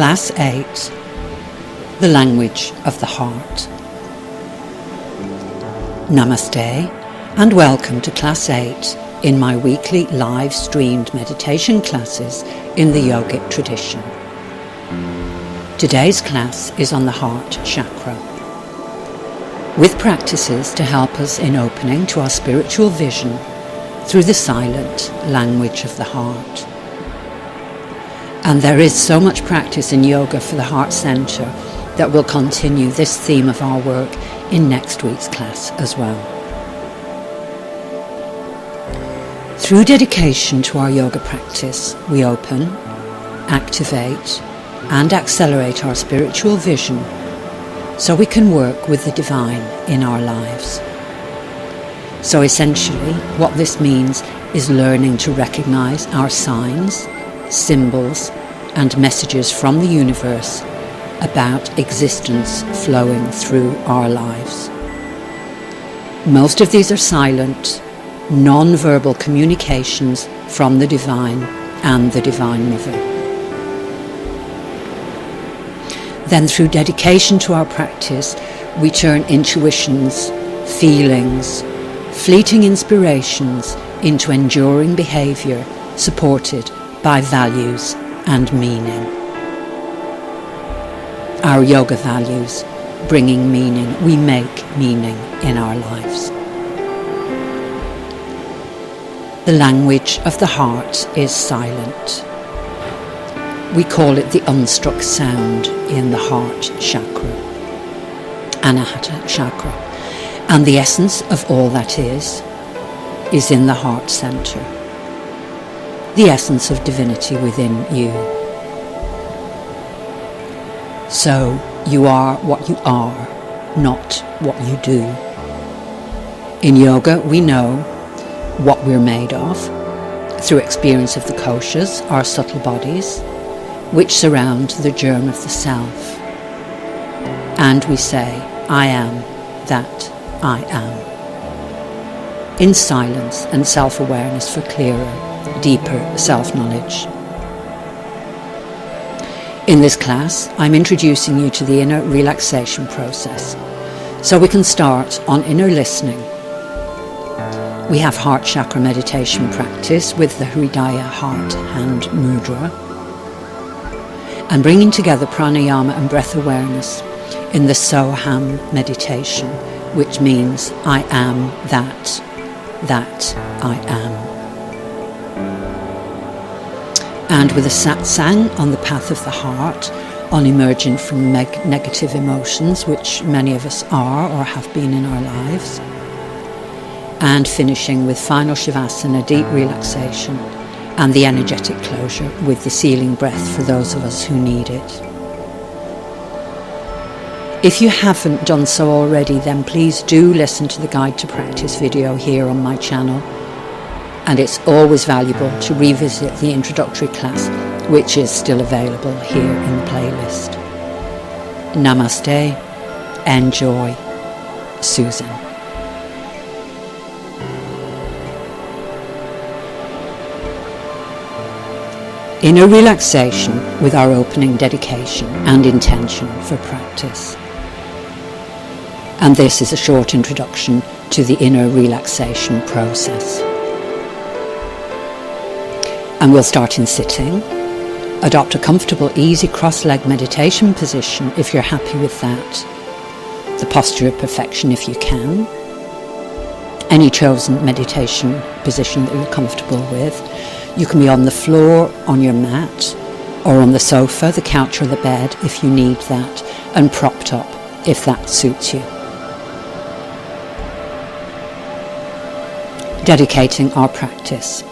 Class 8, The Language of the Heart. Namaste and welcome to Class 8 in my weekly live streamed meditation classes in the yogic tradition. Today's class is on the heart chakra, with practices to help us in opening to our spiritual vision through the silent language of the heart. And there is so much practice in yoga for the heart center that will continue this theme of our work in next week's class as well. Through dedication to our yoga practice, we open, activate, and accelerate our spiritual vision so we can work with the divine in our lives. So essentially, what this means is learning to recognize our signs, symbols, and messages from the universe about existence flowing through our lives. Most of these are silent, non-verbal communications from the divine and the Divine Mother. Then through dedication to our practice, we turn intuitions, feelings, fleeting inspirations into enduring behaviour supported by values and meaning. Our yoga values bringing meaning, we make meaning in our lives. The language of the heart is silent. We call it the unstruck sound in the heart chakra, Anahata chakra, and the essence of all that is in the heart center. The essence of divinity within you. So you are what you are, not what you do. In yoga, we know what we're made of through experience of the koshas, our subtle bodies, which surround the germ of the self. And we say, I am that I am. In silence and self-awareness for clearer, deeper self-knowledge. In this class, I'm introducing you to the inner relaxation process, so we can start on inner listening. We have heart chakra meditation practice with the Hridaya heart hand mudra, and bringing together pranayama and breath awareness in the Soham meditation, which means I am that I am. And with a satsang on the path of the heart, on emerging from negative emotions, which many of us are or have been in our lives, and finishing with final shavasana, deep relaxation, and the energetic closure with the sealing breath for those of us who need it. If you haven't done so already, then please do listen to the Guide to Practice video here on my channel. And it's always valuable to revisit the introductory class, which is still available here in the playlist. Namaste, enjoy, Susan. Inner relaxation with our opening dedication and intention for practice. And this is a short introduction to the inner relaxation process. And we'll start in sitting. Adopt a comfortable, easy cross-leg meditation position if you're happy with that. The posture of perfection if you can. Any chosen meditation position that you're comfortable with. You can be on the floor, on your mat, or on the sofa, the couch or the bed if you need that, and propped up if that suits you. Dedicating our practice.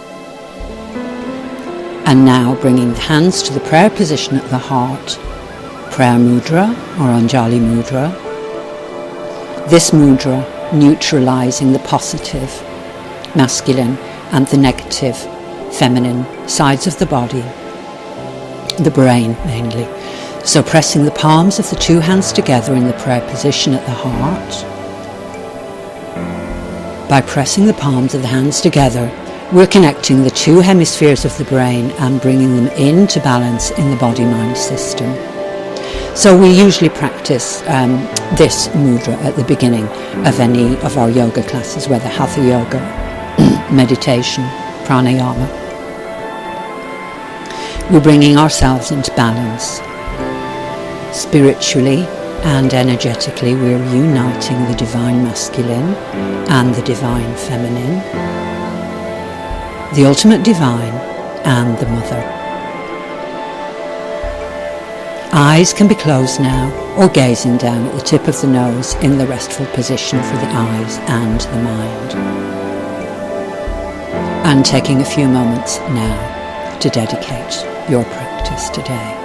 And now bringing the hands to the prayer position at the heart, prayer mudra or Anjali mudra. This mudra neutralizing the positive, masculine, and the negative, feminine sides of the body, the brain mainly. So pressing the palms of the two hands together in the prayer position at the heart. By pressing the palms of the hands together, We're connecting the two hemispheres of the brain and bringing them into balance in the body-mind system. So we usually practice this mudra at the beginning of any of our yoga classes, whether hatha yoga, meditation, pranayama. We're bringing ourselves into balance. Spiritually and energetically, we're uniting the divine masculine and the divine feminine, the ultimate divine and the mother. Eyes can be closed now, or gazing down at the tip of the nose in the restful position for the eyes and the mind. And taking a few moments now to dedicate your practice today.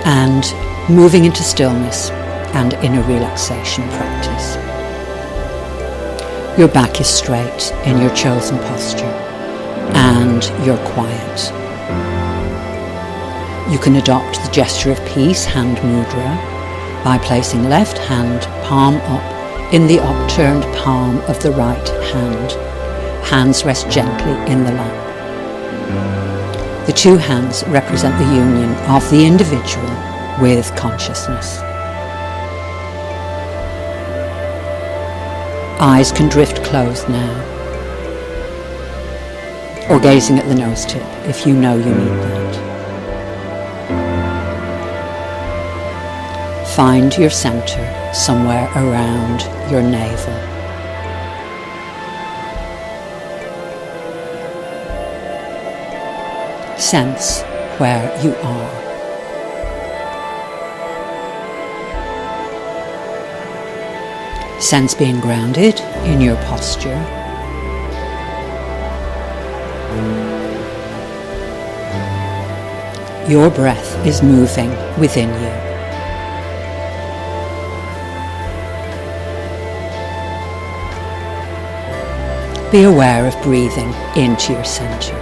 And moving into stillness and inner relaxation practice. Your back is straight in your chosen posture and you're quiet. You can adopt the gesture of peace, hand mudra, by placing left hand palm up in the upturned palm of the right hand. Hands rest gently in the lap. The two hands represent the union of the individual with consciousness. Eyes can drift closed now, or gazing at the nose tip if you know you need that. Find your center somewhere around your navel. Sense where you are. Sense being grounded in your posture. Your breath is moving within you. Be aware of breathing into your center.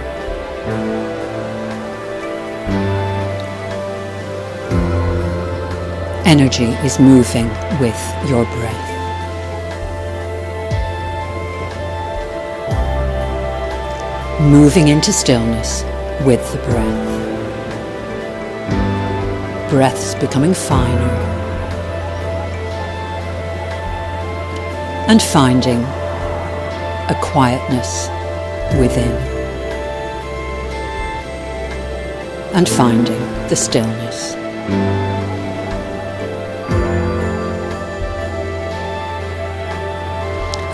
Energy is moving with your breath. Moving into stillness with the breath. Breaths becoming finer. And finding a quietness within. And finding the stillness.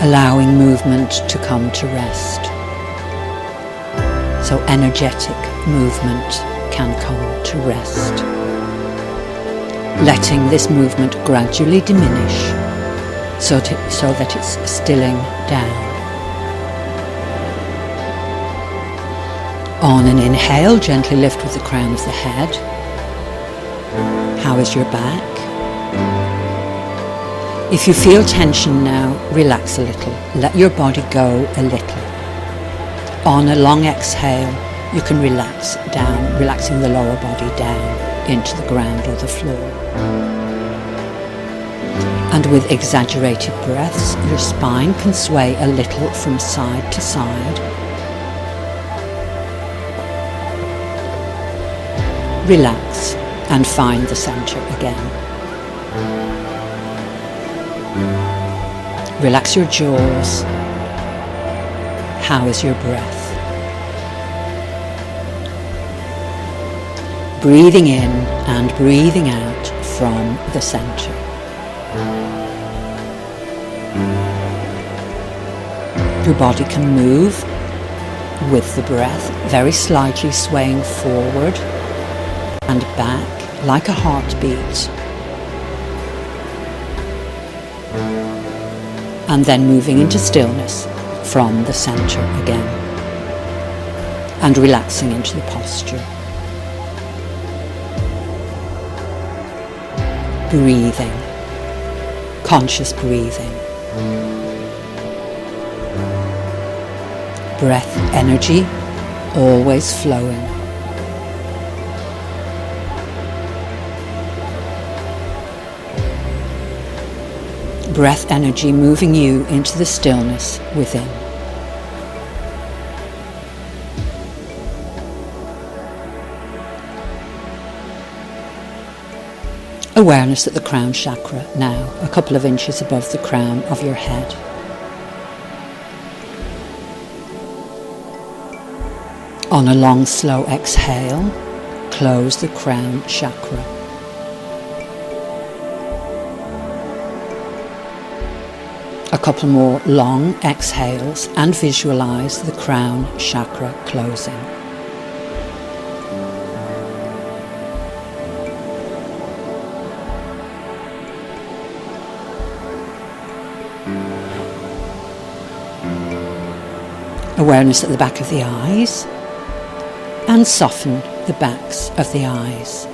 Allowing movement to come to rest. So energetic movement can come to rest. Letting this movement gradually diminish so that it's stilling down. On an inhale, gently lift with the crown of the head. How is your back? If you feel tension now, relax a little. Let your body go a little. On a long exhale, you can relax down, relaxing the lower body down into the ground or the floor. And with exaggerated breaths, your spine can sway a little from side to side. Relax and find the center again. Relax your jaws. How is your breath? Breathing in and breathing out from the center. Your body can move with the breath, very slightly swaying forward and back like a heartbeat. And then moving into stillness from the center again, and relaxing into the posture. Breathing, conscious breathing. Breath energy always flowing. Breath energy moving you into the stillness within. Awareness at the crown chakra now, a couple of inches above the crown of your head. On a long, slow exhale, close the crown chakra. A couple more long exhales and visualize the crown chakra closing. Awareness at the back of the eyes, and soften the backs of the eyes.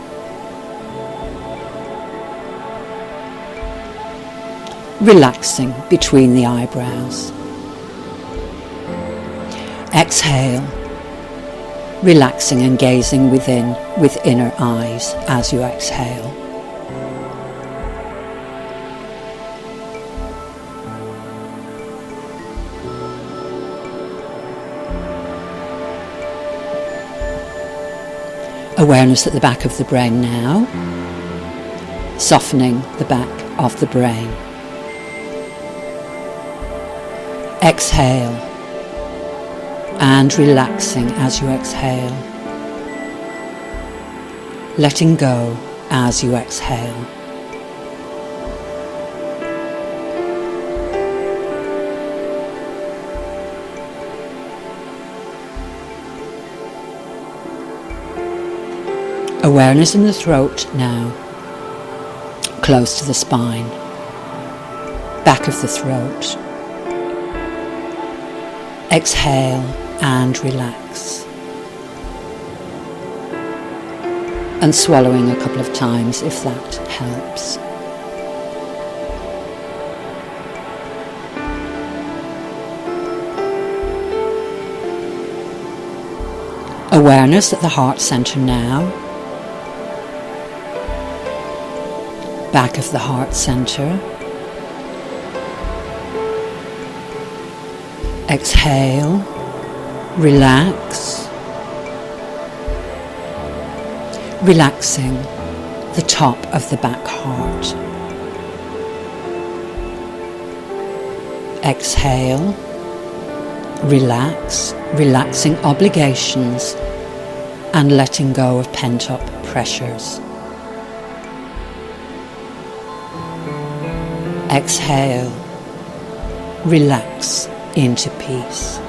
Relaxing between the eyebrows. Exhale, relaxing and gazing within with inner eyes as you exhale. Awareness at the back of the brain now, softening the back of the brain. Exhale and relaxing as you exhale, letting go as you exhale. Awareness in the throat now, close to the spine, back of the throat. Exhale and relax. And swallowing a couple of times if that helps. Awareness at the heart center now. Back of the heart center. Exhale, relax, relaxing the top of the back heart. Exhale, relax, relaxing obligations and letting go of pent-up pressures. Exhale, relax into peace.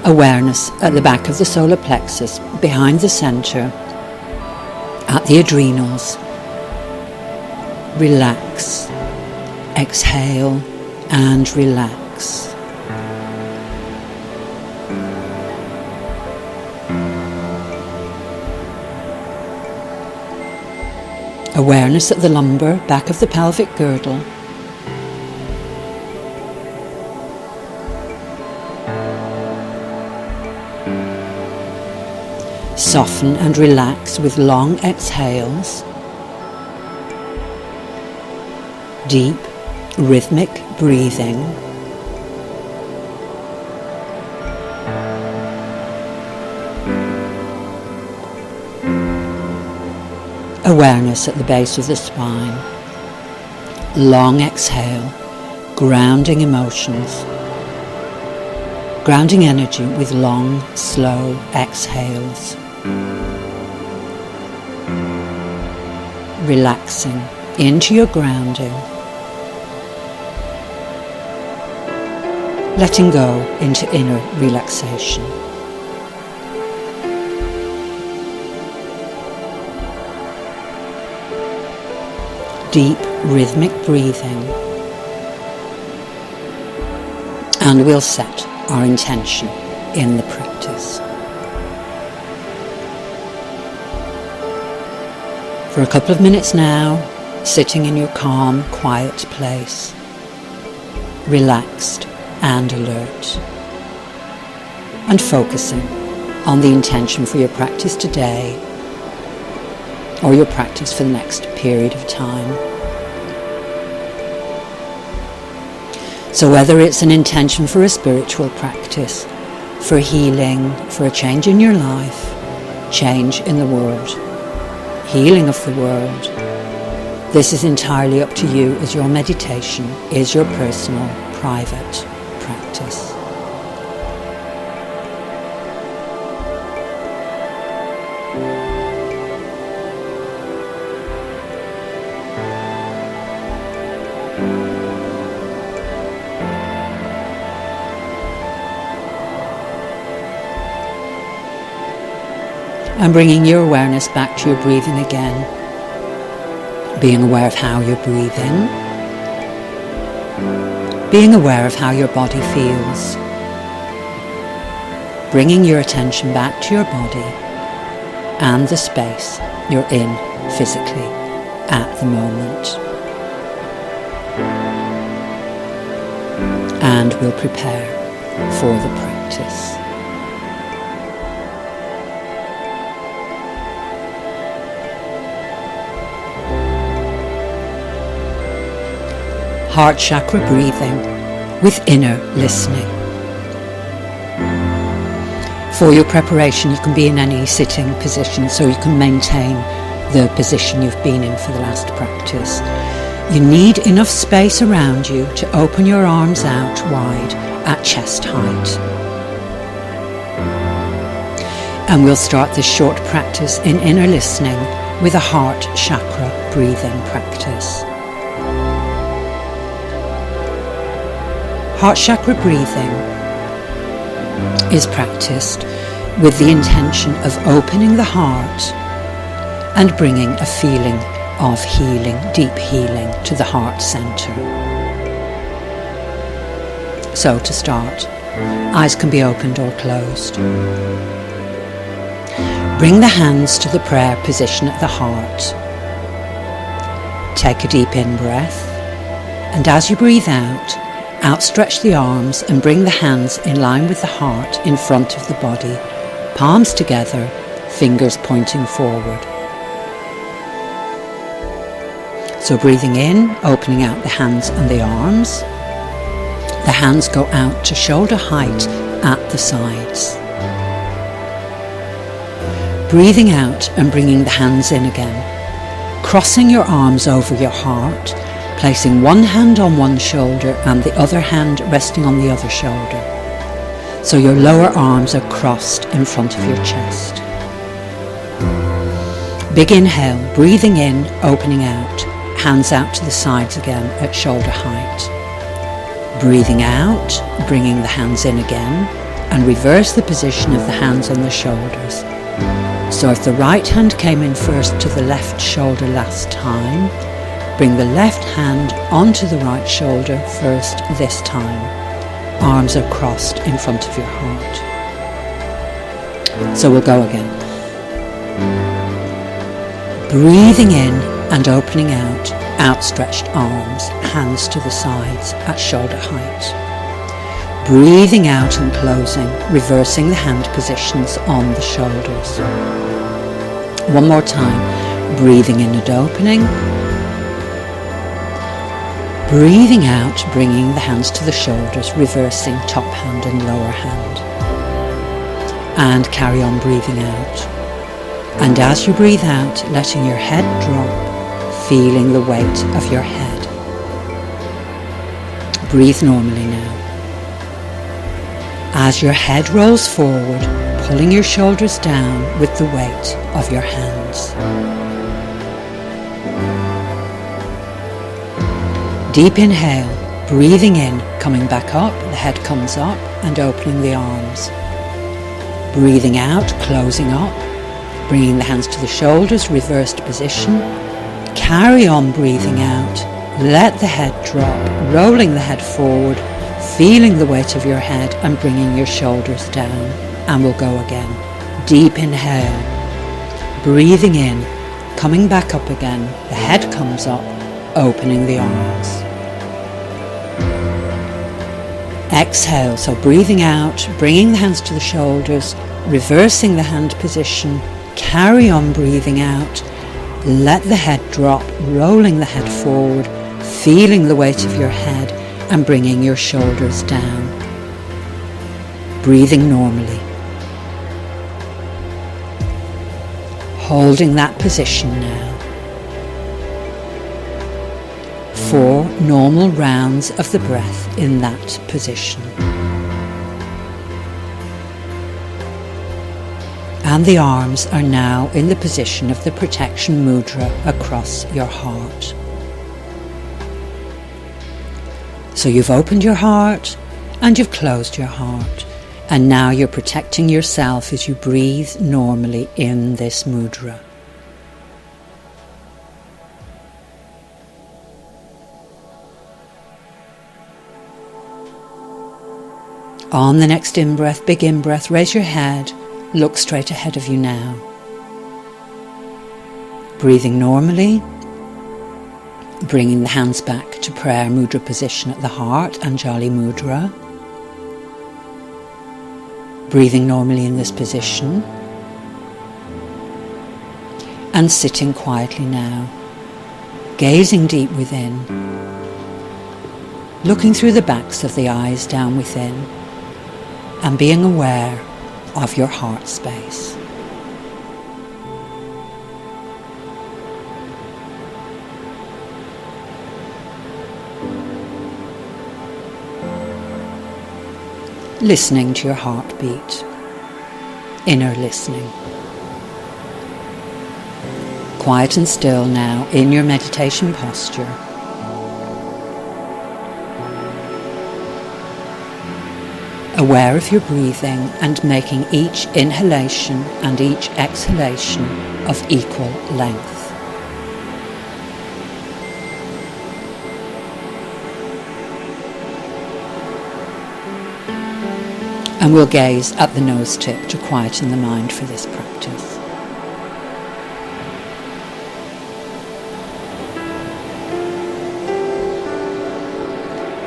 Awareness at the back of the solar plexus, behind the center, at the adrenals. Relax. Exhale and relax. Awareness at the lumbar, back of the pelvic girdle. Soften and relax with long exhales. Deep, rhythmic breathing. Awareness at the base of the spine. Long exhale, grounding emotions. Grounding energy with long, slow exhales. Relaxing into your grounding. Letting go into inner relaxation. Deep rhythmic breathing, and we'll set our intention in the practice. For a couple of minutes now, sitting in your calm, quiet place, relaxed and alert, and focusing on the intention for your practice today or your practice for the next period of time. So whether it's an intention for a spiritual practice, for healing, for a change in your life, change in the world, healing of the world, this is entirely up to you, as your meditation is your personal, private practice. And bringing your awareness back to your breathing again, being aware of how you're breathing, being aware of how your body feels, bringing your attention back to your body and the space you're in physically at the moment. And we'll prepare for the practice. Heart chakra breathing with inner listening. For your preparation, you can be in any sitting position, so you can maintain the position you've been in for the last practice. You need enough space around you to open your arms out wide at chest height. And we'll start this short practice in inner listening with a heart chakra breathing practice. Heart chakra breathing is practiced with the intention of opening the heart and bringing a feeling of healing, deep healing, to the heart center. So to start, eyes can be opened or closed. Bring the hands to the prayer position at the heart. Take a deep in-breath, and as you breathe out, outstretch the arms and bring the hands in line with the heart in front of the body, palms together, fingers pointing forward. So breathing in, opening out the hands and the arms. The hands go out to shoulder height at the sides. Breathing out and bringing the hands in again, crossing your arms over your heart, placing one hand on one shoulder and the other hand resting on the other shoulder. So your lower arms are crossed in front of your chest. Big inhale, breathing in, opening out, hands out to the sides again at shoulder height. Breathing out, bringing the hands in again, and reverse the position of the hands on the shoulders. So if the right hand came in first to the left shoulder last time, bring the left hand onto the right shoulder first this time. Arms are crossed in front of your heart. So we'll go again. Breathing in and opening out, outstretched arms, hands to the sides at shoulder height. Breathing out and closing, reversing the hand positions on the shoulders. One more time. Breathing in and opening. Breathing out, bringing the hands to the shoulders, reversing top hand and lower hand. And carry on breathing out. And as you breathe out, letting your head drop, feeling the weight of your head. Breathe normally now. As your head rolls forward, pulling your shoulders down with the weight of your hands. Deep inhale, breathing in, coming back up, the head comes up and opening the arms. Breathing out, closing up, bringing the hands to the shoulders, reversed position. Carry on breathing out, let the head drop, rolling the head forward, feeling the weight of your head and bringing your shoulders down. And we'll go again. Deep inhale, breathing in, coming back up again. The head comes up, opening the arms. Exhale, so breathing out, bringing the hands to the shoulders, reversing the hand position, carry on breathing out, let the head drop, rolling the head forward, feeling the weight of your head and bringing your shoulders down. Breathing normally. Holding that position now. 4 normal rounds of the breath in that position. And the arms are now in the position of the protection mudra across your heart. So you've opened your heart and you've closed your heart. And now you're protecting yourself as you breathe normally in this mudra. On the next in-breath, big in-breath, raise your head, look straight ahead of you now. Breathing normally, bringing the hands back to prayer mudra position at the heart, Anjali mudra. Breathing normally in this position. And sitting quietly now, gazing deep within, looking through the backs of the eyes down within, and being aware of your heart space. Listening to your heartbeat, inner listening. Quiet and still now in your meditation posture. Aware of your breathing and making each inhalation and each exhalation of equal length. And we'll gaze at the nose tip to quieten the mind for this practice.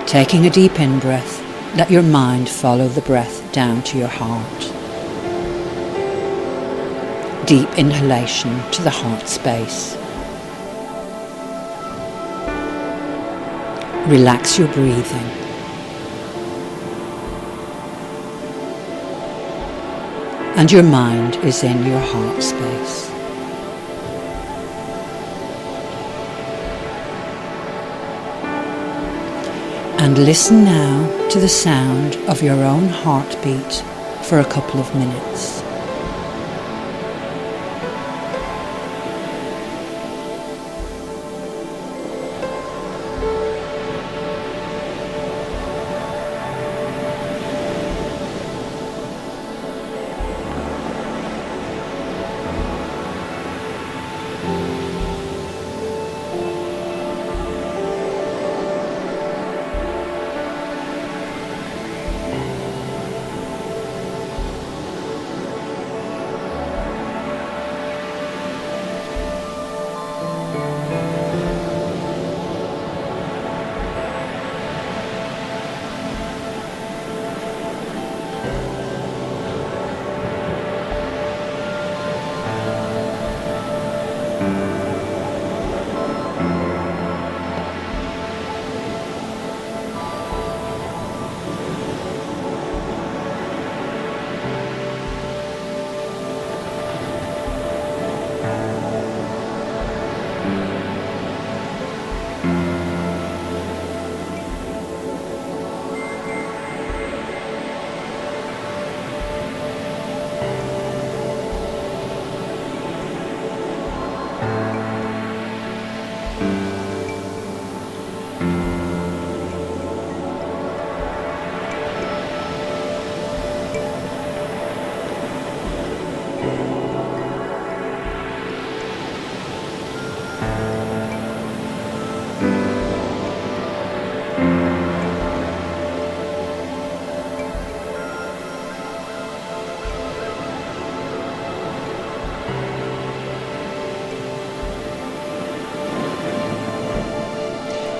Taking a deep in-breath, let your mind follow the breath down to your heart. Deep inhalation to the heart space. Relax your breathing. And your mind is in your heart space. And listen now to the sound of your own heartbeat for a couple of minutes.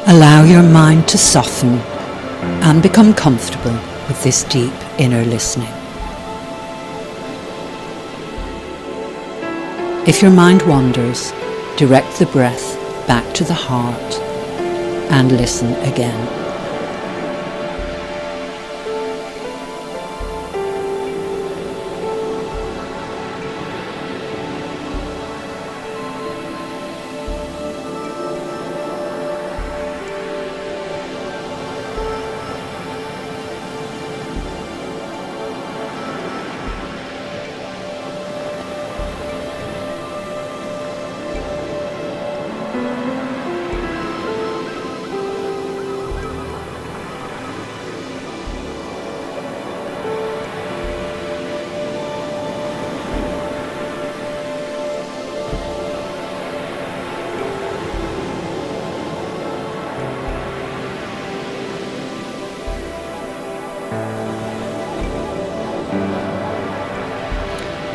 Allow your mind to soften and become comfortable with this deep inner listening. If your mind wanders, direct the breath back to the heart and listen again.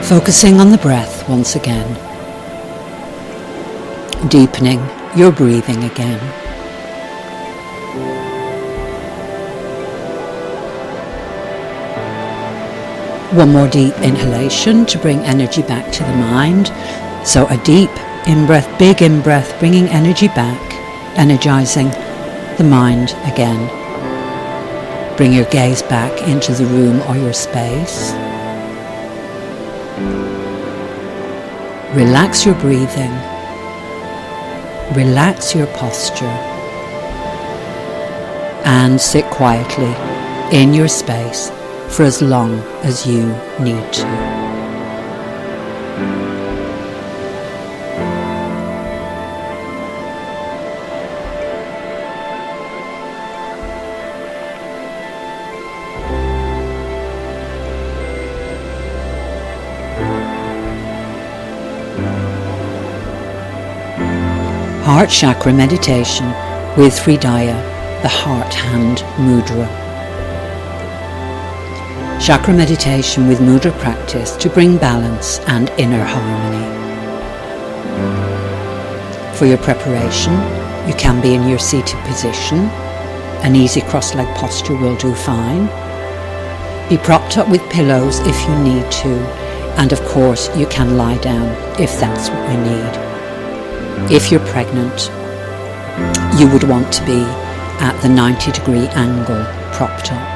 Focusing on the breath once again, deepening your breathing again. One more deep inhalation to bring energy back to the mind. So a deep in-breath, big in-breath, bringing energy back, energizing the mind again. Bring your gaze back into the room or your space. Relax your breathing, relax your posture, and sit quietly in your space for as long as you need to. Heart Chakra Meditation with Hridaya, the Heart Hand Mudra. Chakra meditation with mudra practice to bring balance and inner harmony. For your preparation, you can be in your seated position. An easy cross-leg posture will do fine. Be propped up with pillows if you need to, and of course you can lie down if that's what you need. If you're pregnant, you would want to be at the 90-degree angle, propped up.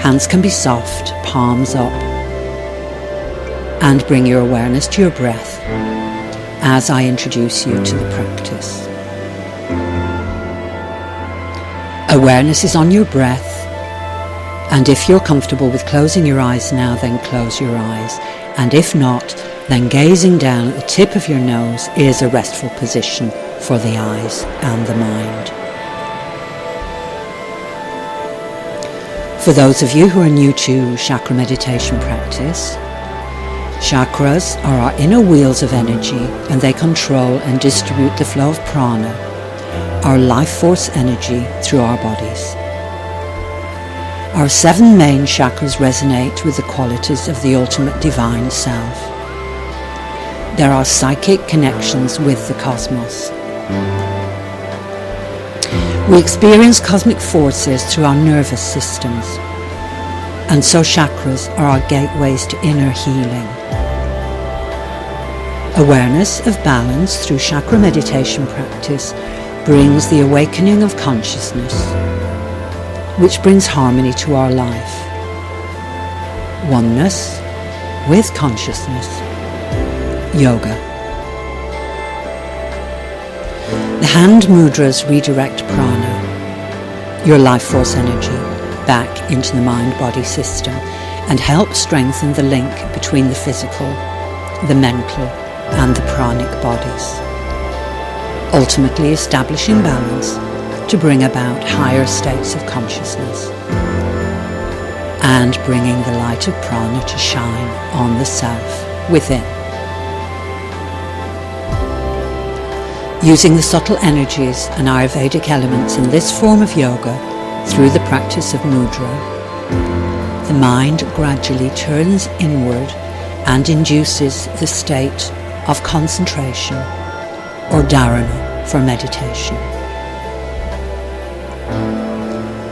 Hands can be soft, palms up, and bring your awareness to your breath as I introduce you to the practice. Awareness is on your breath, and if you're comfortable with closing your eyes now, then close your eyes, and if not, then gazing down at the tip of your nose is a restful position for the eyes and the mind. For those of you who are new to chakra meditation practice, chakras are our inner wheels of energy, and they control and distribute the flow of prana, our life force energy, through our bodies. Our 7 main chakras resonate with the qualities of the ultimate divine self. There are psychic connections with the cosmos. We experience cosmic forces through our nervous systems, and so chakras are our gateways to inner healing. Awareness of balance through chakra meditation practice brings the awakening of consciousness, which brings harmony to our life. Oneness with consciousness. Yoga. The hand mudras redirect prana, your life force energy, back into the mind-body system and help strengthen the link between the physical, the mental and the pranic bodies, ultimately establishing balance to bring about higher states of consciousness and bringing the light of prana to shine on the self within. Using the subtle energies and Ayurvedic elements in this form of yoga through the practice of mudra, the mind gradually turns inward and induces the state of concentration or dharana, for meditation.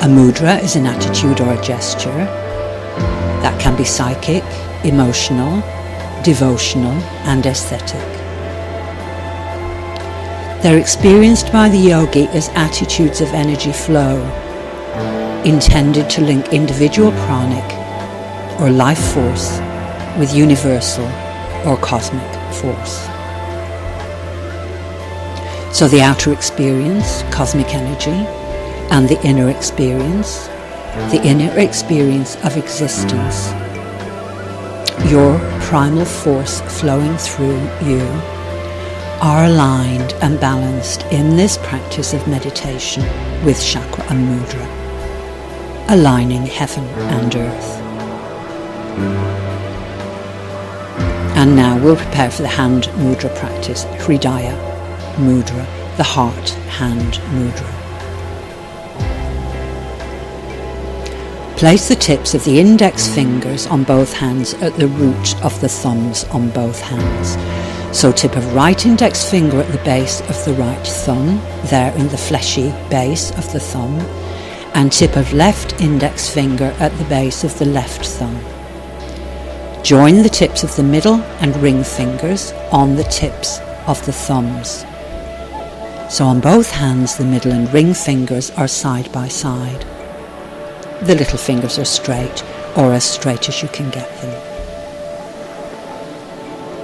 A mudra is an attitude or a gesture that can be psychic, emotional, devotional, and aesthetic. They're experienced by the yogi as attitudes of energy flow, intended to link individual pranic or life force with universal or cosmic force. So the outer experience, cosmic energy, and the inner experience of existence, your primal force flowing through you, are aligned and balanced in this practice of meditation with chakra and mudra, aligning heaven and earth. And now we'll prepare for the hand mudra practice, Hridaya mudra, the heart hand mudra. Place the tips of the index fingers on both hands at the root of the thumbs on both hands. So tip of right index finger at the base of the right thumb, there in the fleshy base of the thumb, and tip of left index finger at the base of the left thumb. Join the tips of the middle and ring fingers on the tips of the thumbs. So on both hands, the middle and ring fingers are side by side. The little fingers are straight, or as straight as you can get them.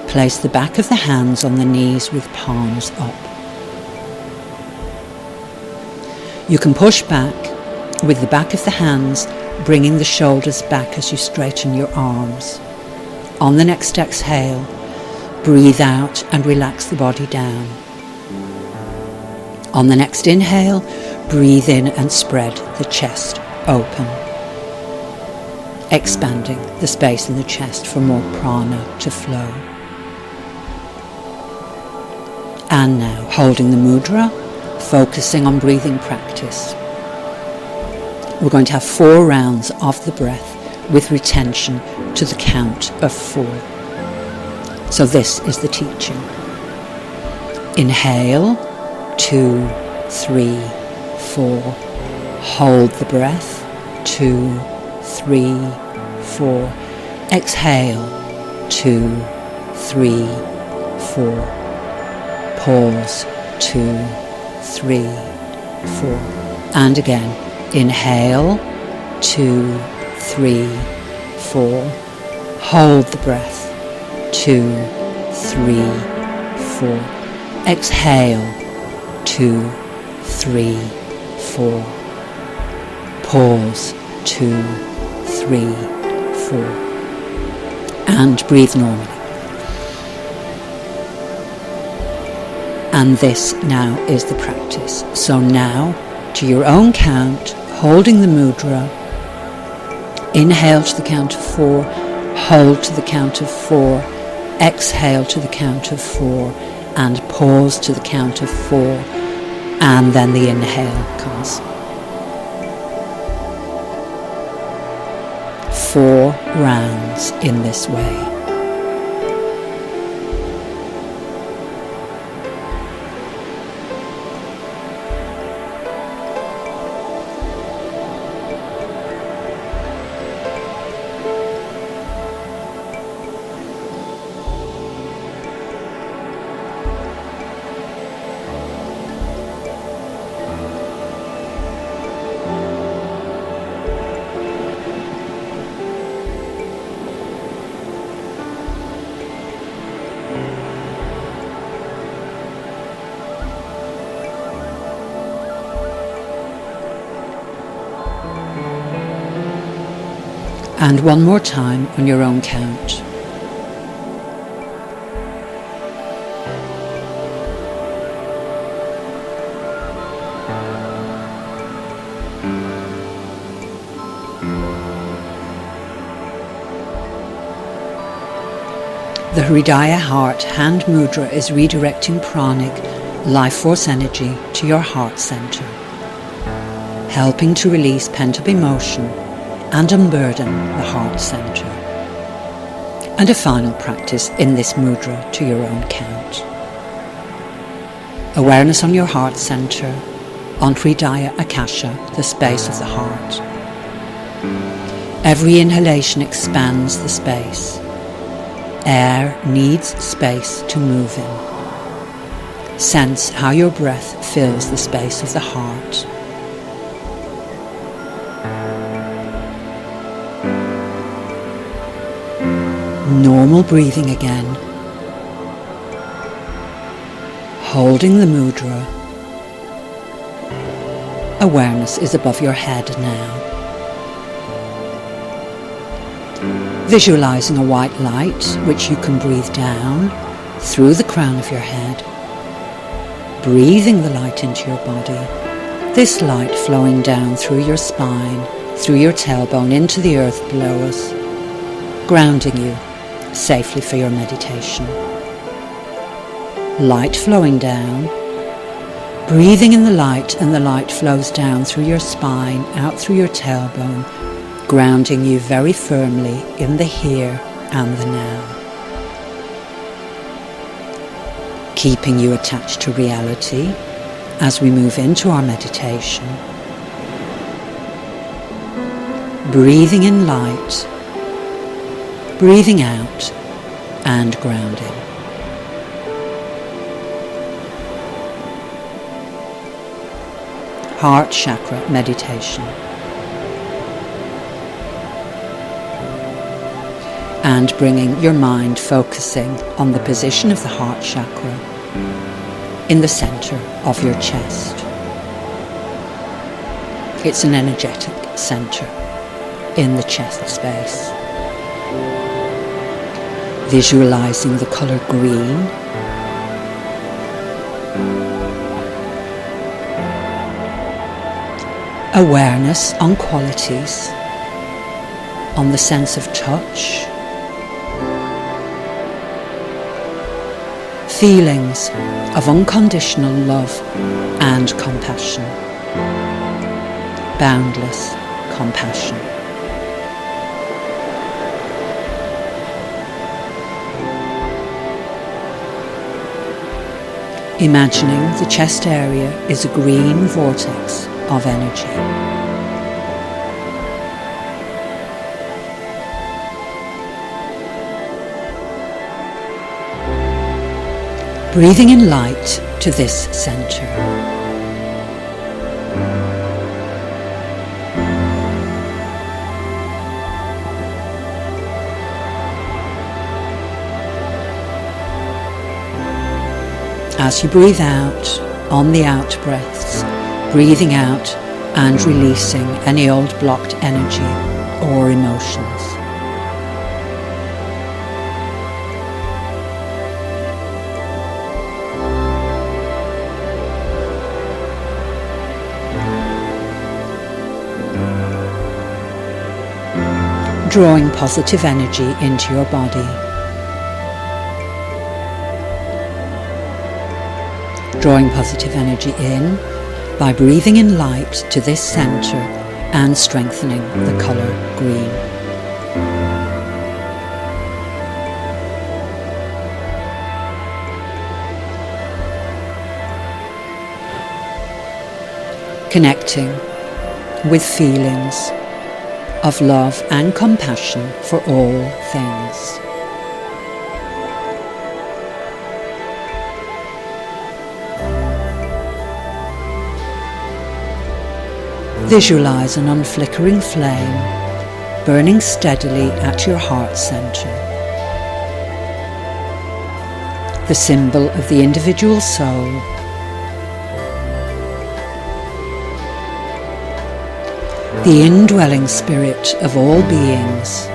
Place the back of the hands on the knees with palms up. You can push back with the back of the hands, bringing the shoulders back as you straighten your arms. On the next exhale, breathe out and relax the body down. On the next inhale, breathe in and spread the chest open, expanding the space in the chest for more prana to flow. And now, holding the mudra, focusing on breathing practice. We're going to have 4 rounds of the breath with retention to the count of 4. So this is the teaching. Inhale, 2, 3, 4. Hold the breath, 2, 3, 4. Exhale, 2, 3, 4. Pause, 2, 3, 4. And again, inhale, 2, 3, 4. Hold the breath, 2, 3, 4. Exhale, 2, 3, 4. Pause, 2, 3, 4. And breathe normally. And this now is the practice. So now, to your own count, holding the mudra, inhale to the count of 4, hold to the count of 4, exhale to the count of 4, and pause to the count of 4, and then the inhale comes. 4 rounds in this way. And one more time on your own count. The Hridaya Heart Hand Mudra is redirecting pranic, life force energy to your heart center, helping to release pent-up emotion and unburden the heart center. And a final practice in this mudra to your own count. Awareness on your heart center, on Hridaya Akasha, the space of the heart. Every inhalation expands the space. Air needs space to move in. Sense how your breath fills the space of the heart. Normal breathing again. Holding the mudra. Awareness is above your head now. Visualizing a white light which you can breathe down through the crown of your head. Breathing the light into your body. This light flowing down through your spine, through your tailbone, into the earth below us, grounding you safely for your meditation. Light flowing down, breathing in the light, and the light flows down through your spine, out through your tailbone, grounding you very firmly in the here and the now. Keeping you attached to reality as we move into our meditation. Breathing in light, breathing out, and grounding. Heart chakra meditation. And bringing your mind focusing on the position of the heart chakra in the center of your chest. It's an energetic center in the chest space. Visualizing the color green. Awareness on qualities, on the sense of touch, feelings of unconditional love and compassion, boundless compassion. Imagining the chest area is a green vortex of energy. Breathing in light to this center. As you breathe out, on the out breaths, breathing out and releasing any old blocked energy or emotions. Drawing positive energy into your body. Drawing positive energy in by breathing in light to this center and strengthening the color green. Connecting with feelings of love and compassion for all things. Visualize an unflickering flame burning steadily at your heart center. The symbol of the individual soul. The indwelling spirit of all beings,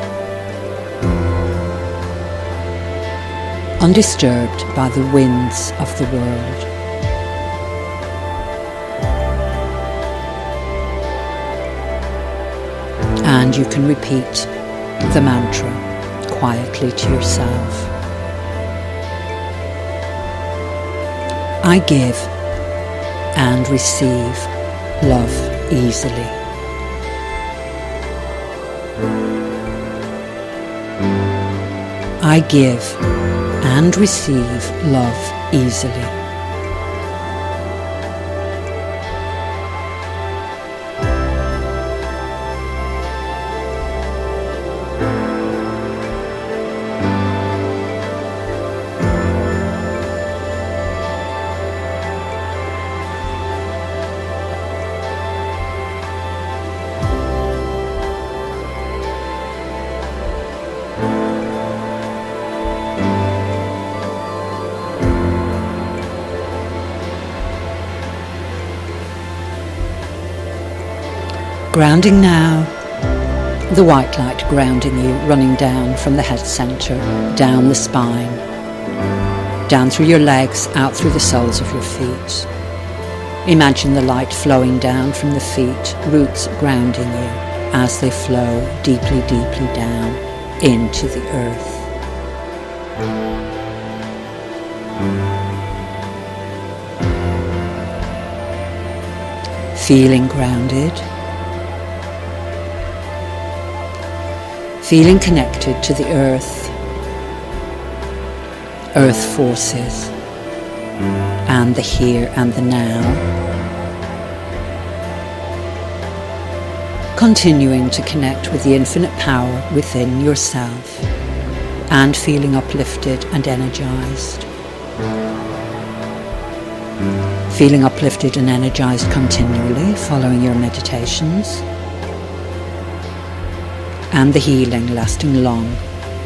undisturbed by the winds of the world. And you can repeat the mantra quietly to yourself. I give and receive love easily. I give and receive love easily. Grounding now, the white light grounding you, running down from the head centre, down the spine, down through your legs, out through the soles of your feet. Imagine the light flowing down from the feet, roots grounding you as they flow deeply, deeply down into the earth. Feeling grounded, feeling connected to the earth forces, and the here and the now. Continuing to connect with the infinite power within yourself and feeling uplifted and energized. Feeling uplifted and energized continually following your meditations, and the healing lasting long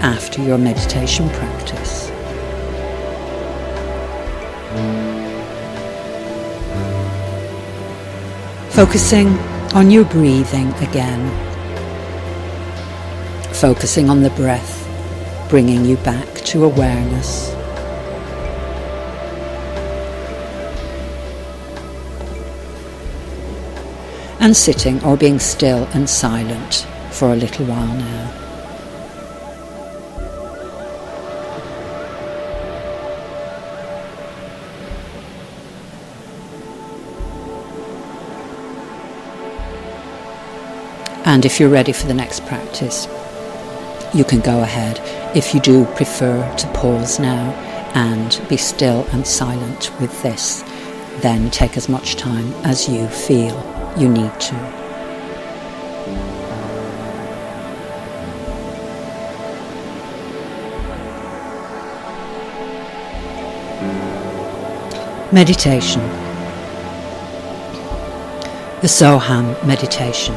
after your meditation practice. Focusing on your breathing again, focusing on the breath, bringing you back to awareness. And sitting or being still and silent for a little while now. And if you're ready for the next practice, you can go ahead. If you do prefer to pause now and be still and silent with this, then take as much time as you feel you need to. Meditation. The Soham meditation.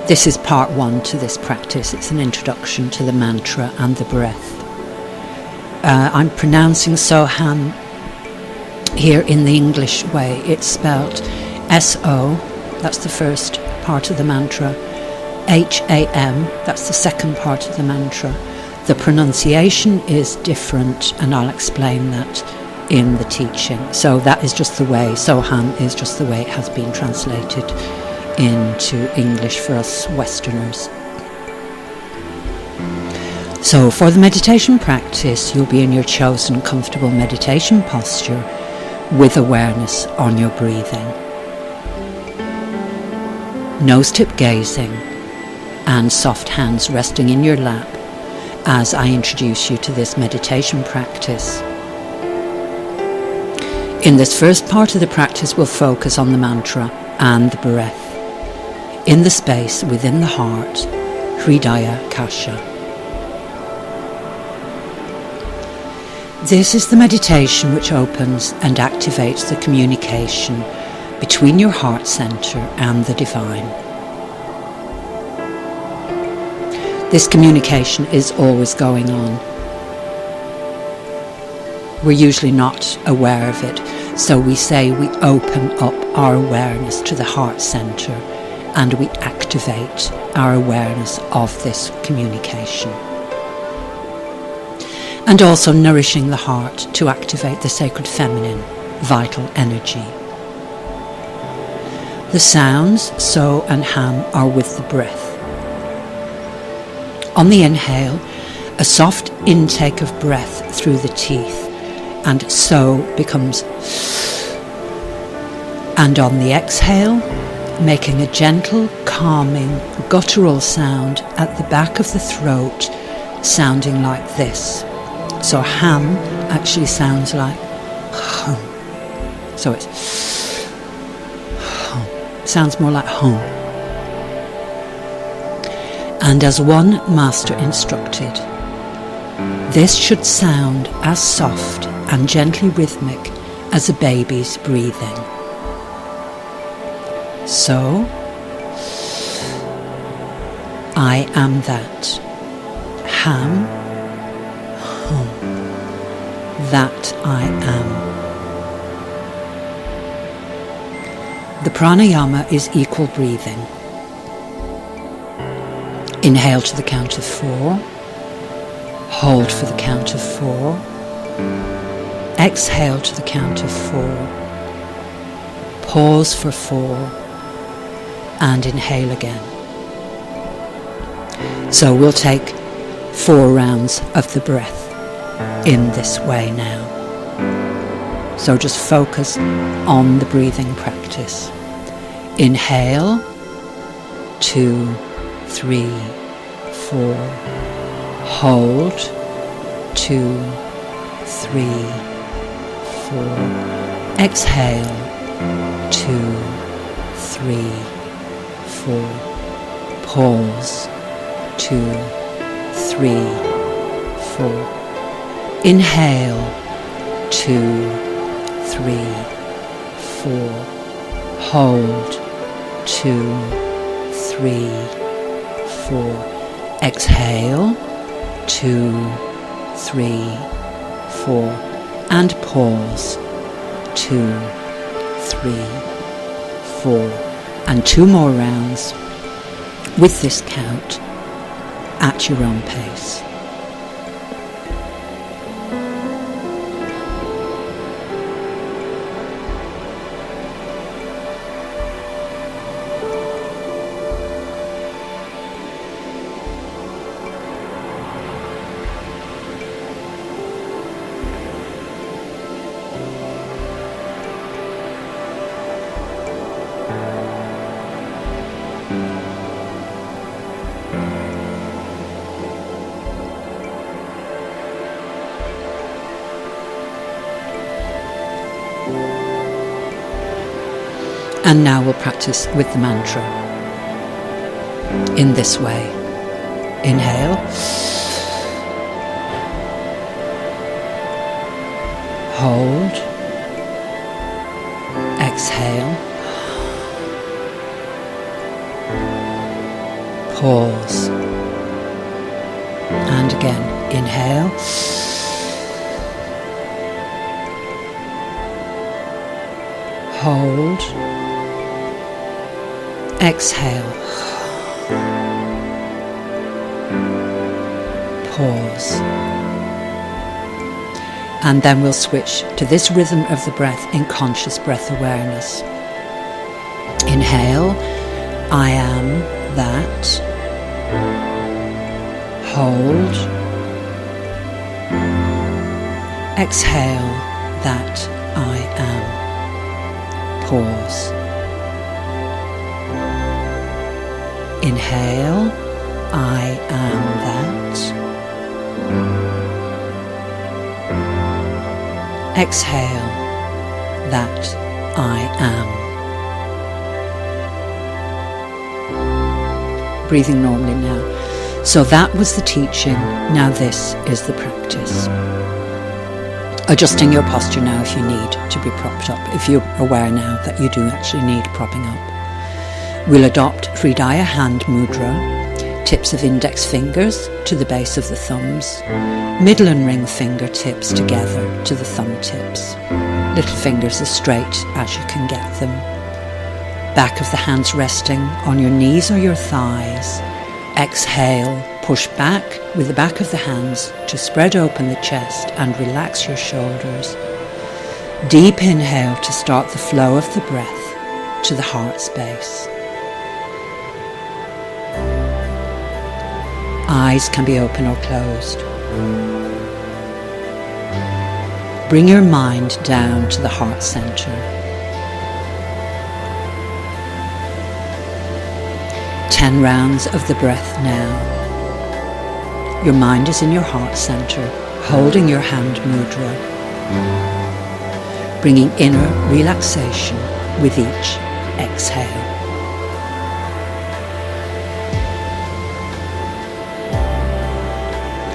This is part 1 to this practice. It's an introduction to the mantra and the breath. I'm pronouncing Soham here in the English way. It's spelled S-O, that's the first part of the mantra, H-A-M, that's the second part of the mantra. The pronunciation is different, and I'll explain that in the teaching. So that is just the way, Soham is just the way it has been translated into English for us Westerners. So for the meditation practice, you'll be in your chosen comfortable meditation posture with awareness on your breathing. Nose-tip gazing and soft hands resting in your lap as I introduce you to this meditation practice. In this first part of the practice, we'll focus on the mantra and the breath in the space within the heart, Hridaya Kasha. This is the meditation which opens and activates the communication between your heart center and the divine. This communication is always going on. We're usually not aware of it, so we say we open up our awareness to the heart center and we activate our awareness of this communication. And also nourishing the heart to activate the sacred feminine, vital energy. The sounds, so and ham, are with the breath. On the inhale, a soft intake of breath through the teeth, and so becomes. And on the exhale, making a gentle, calming, guttural sound at the back of the throat, sounding like this. So ham actually sounds like hum. So it's hum. Sounds more like hum. And as one master instructed, this should sound as soft and gently rhythmic as a baby's breathing. So, I am that. Ham, hum. That I am. The pranayama is equal breathing. Inhale to the count of 4. Hold for the count of 4. Exhale to the count of 4. Pause for 4. And inhale again. So we'll take 4 rounds of the breath in this way now. So just focus on the breathing practice. Inhale, 2, 3, 4. Hold, 2, 3, 4. Exhale, 2, 3, 4. Pause, 2, 3, 4. Inhale, 2, 3, 4. Hold, 2, 3, 4. Exhale, 2, 3, 4. And pause, 2, 3, 4. And 2 more rounds with this count at your own pace. And now we'll practice with the mantra in this way. Inhale. Hold. Exhale. Pause. And again, inhale. Hold. Exhale. Pause. And then we'll switch to this rhythm of the breath in conscious breath awareness. Inhale, I am that. Hold. Exhale, that I am. Pause. Inhale, I am that. Exhale, that I am. Breathing normally now. So that was the teaching, now this is the practice. Adjusting your posture now if you need to be propped up, if you're aware now that you do actually need propping up. We'll adopt Hridaya hand mudra, tips of index fingers to the base of the thumbs, middle and ring fingertips together to the thumb tips, little fingers as straight as you can get them, back of the hands resting on your knees or your thighs. Exhale, push back with the back of the hands to spread open the chest and relax your shoulders. Deep inhale to start the flow of the breath to the heart space. Eyes can be open or closed. Bring your mind down to the heart center. 10 rounds of the breath now. Your mind is in your heart center, holding your hand mudra, bringing inner relaxation with each exhale.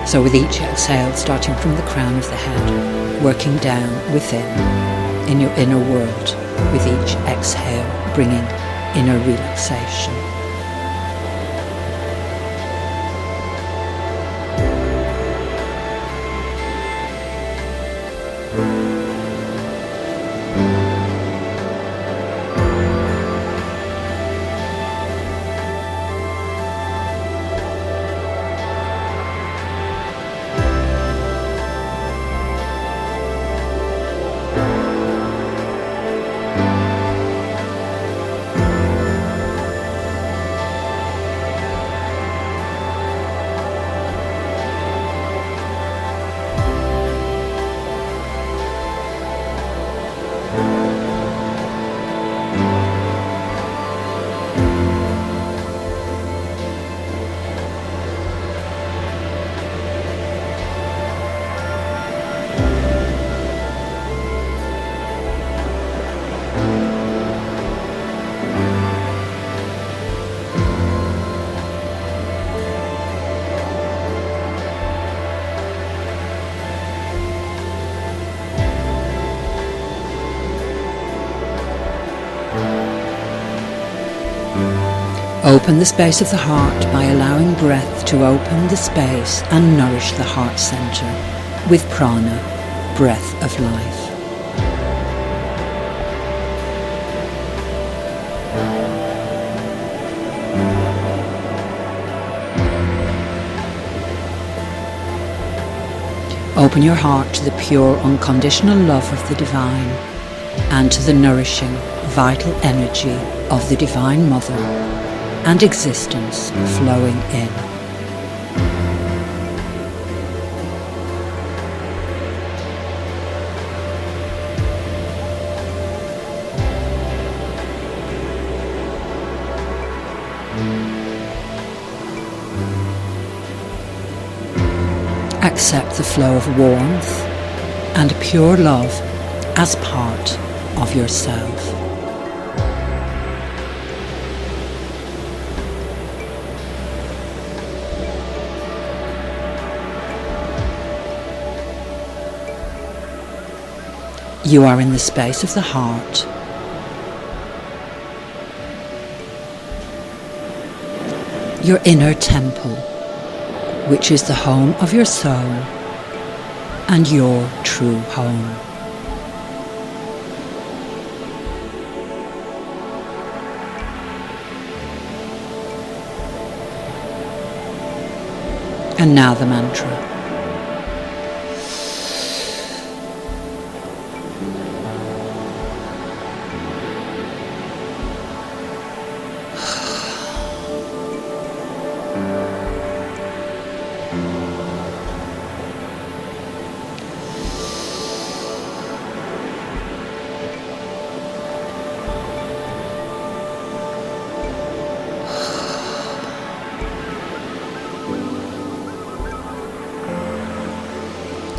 So with each exhale, starting from the crown of the head, working down within, in your inner world, with each exhale, bringing inner relaxation. Open the space of the heart by allowing breath to open the space and nourish the heart center with prana, breath of life. Open your heart to the pure, unconditional love of the divine and to the nourishing, vital energy of the Divine Mother and existence flowing in. Accept the flow of warmth and pure love as part of yourself. You are in the space of the heart. Your inner temple, which is the home of your soul and your true home. And now the mantra.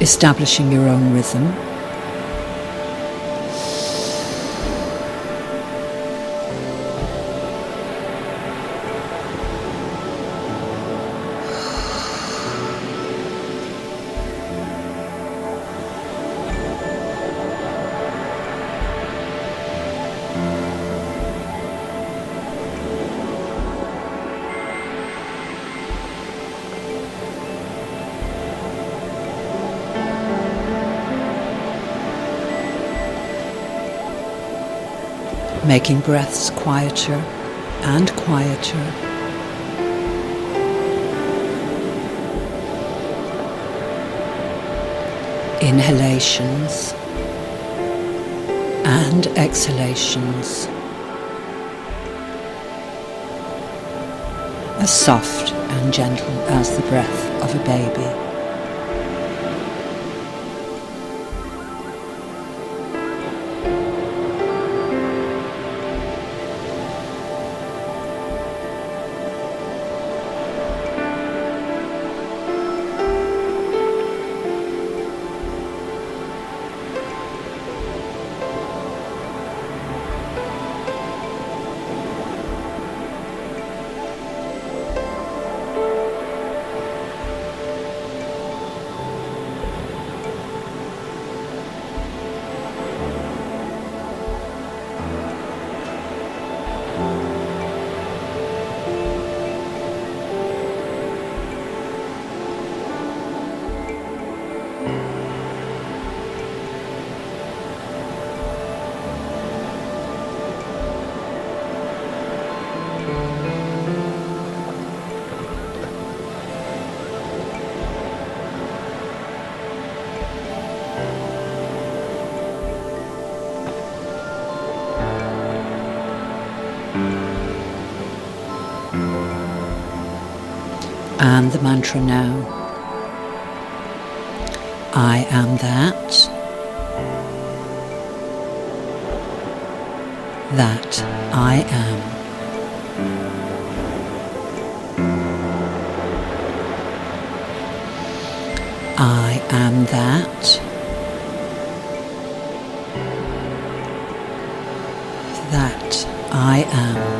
Establishing your own rhythm. Making breaths quieter and quieter. Inhalations and exhalations. As soft and gentle as the breath of a baby. And the mantra now. I am that. That I am. I am that. That I am.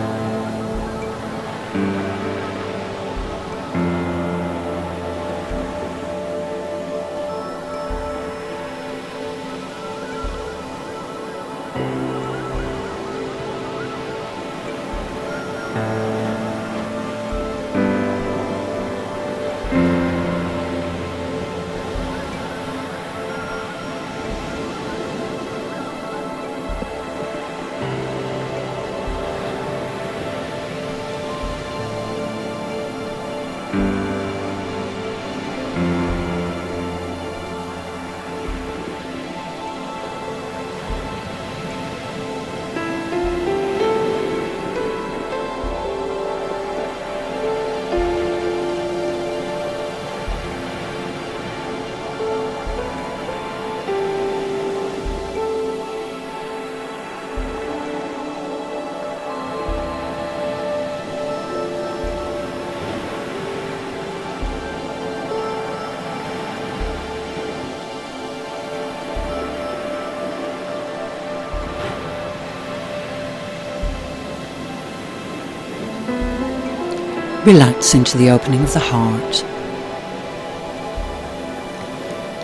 Relax into the opening of the heart,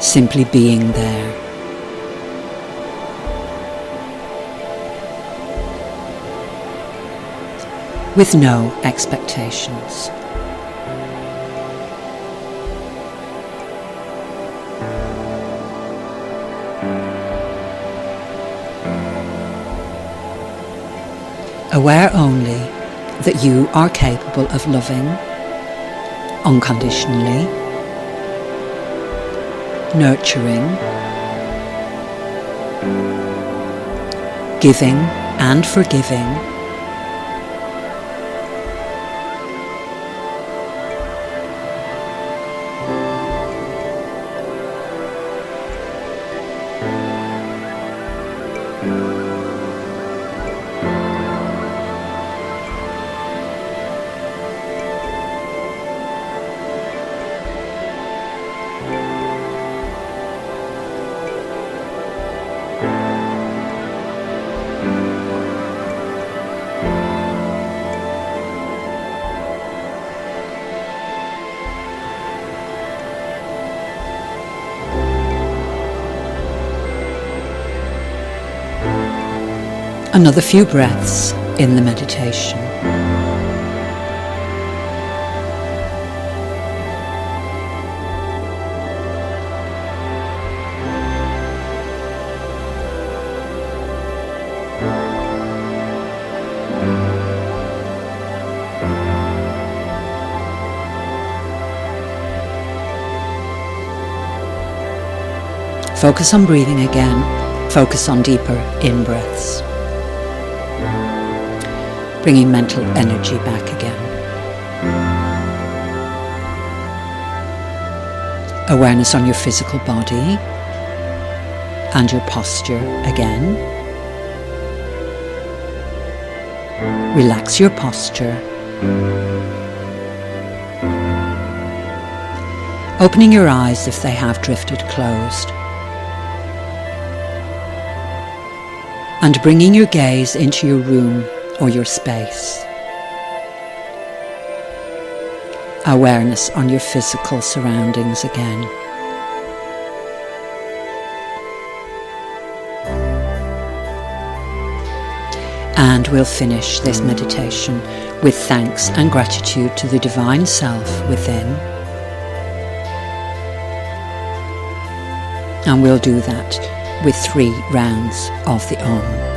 simply being there. With no expectations. Aware only that you are capable of loving unconditionally, nurturing, giving and forgiving, another few breaths in the meditation. Focus on breathing again. Focus on deeper in-breaths. Bringing mental energy back again. Awareness on your physical body and your posture again. Relax your posture. Opening your eyes if they have drifted closed. And bringing your gaze into your room or your space. Awareness on your physical surroundings again. And we'll finish this meditation with thanks and gratitude to the Divine Self within. And we'll do that with 3 rounds of the Om.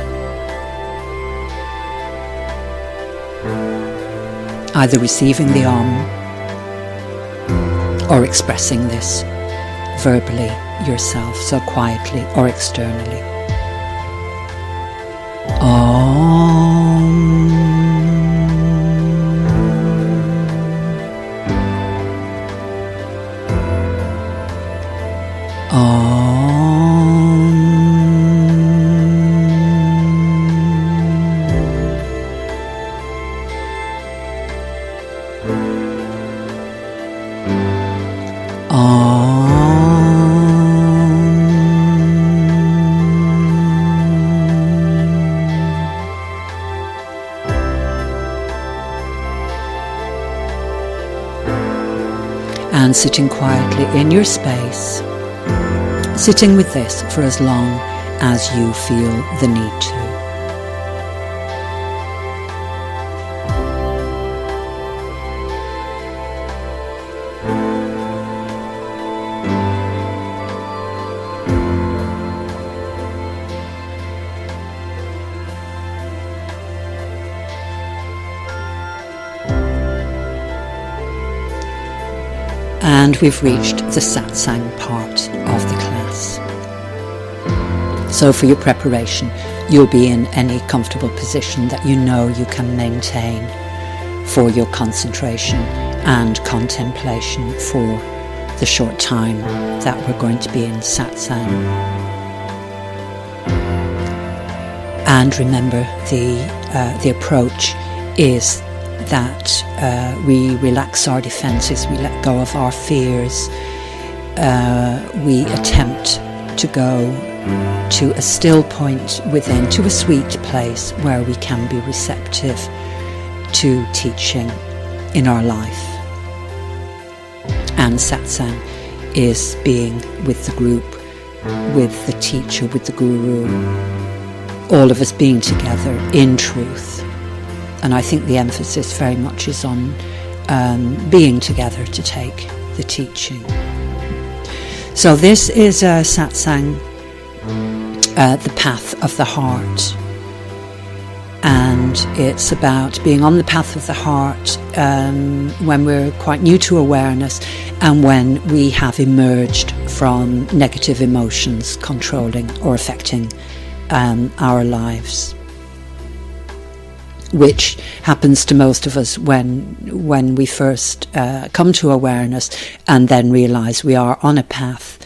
Either receiving the Om or expressing this verbally yourself, so quietly or externally. Om. And sitting quietly in your space, sitting with this for as long as you feel the need to. And we've reached the satsang part of the class. So for your preparation, you'll be in any comfortable position that you know you can maintain for your concentration and contemplation for the short time that we're going to be in satsang. And remember, the approach is that we relax our defences, we let go of our fears, we attempt to go to a still point within, to a sweet place where we can be receptive to teaching in our life. And satsang is being with the group, with the teacher, with the guru, all of us being together in truth. And I think the emphasis very much is on being together to take the teaching. So this is satsang, the path of the heart. And it's about being on the path of the heart when we're quite new to awareness and when we have emerged from negative emotions controlling or affecting our lives, which happens to most of us when we first come to awareness and then realise we are on a path,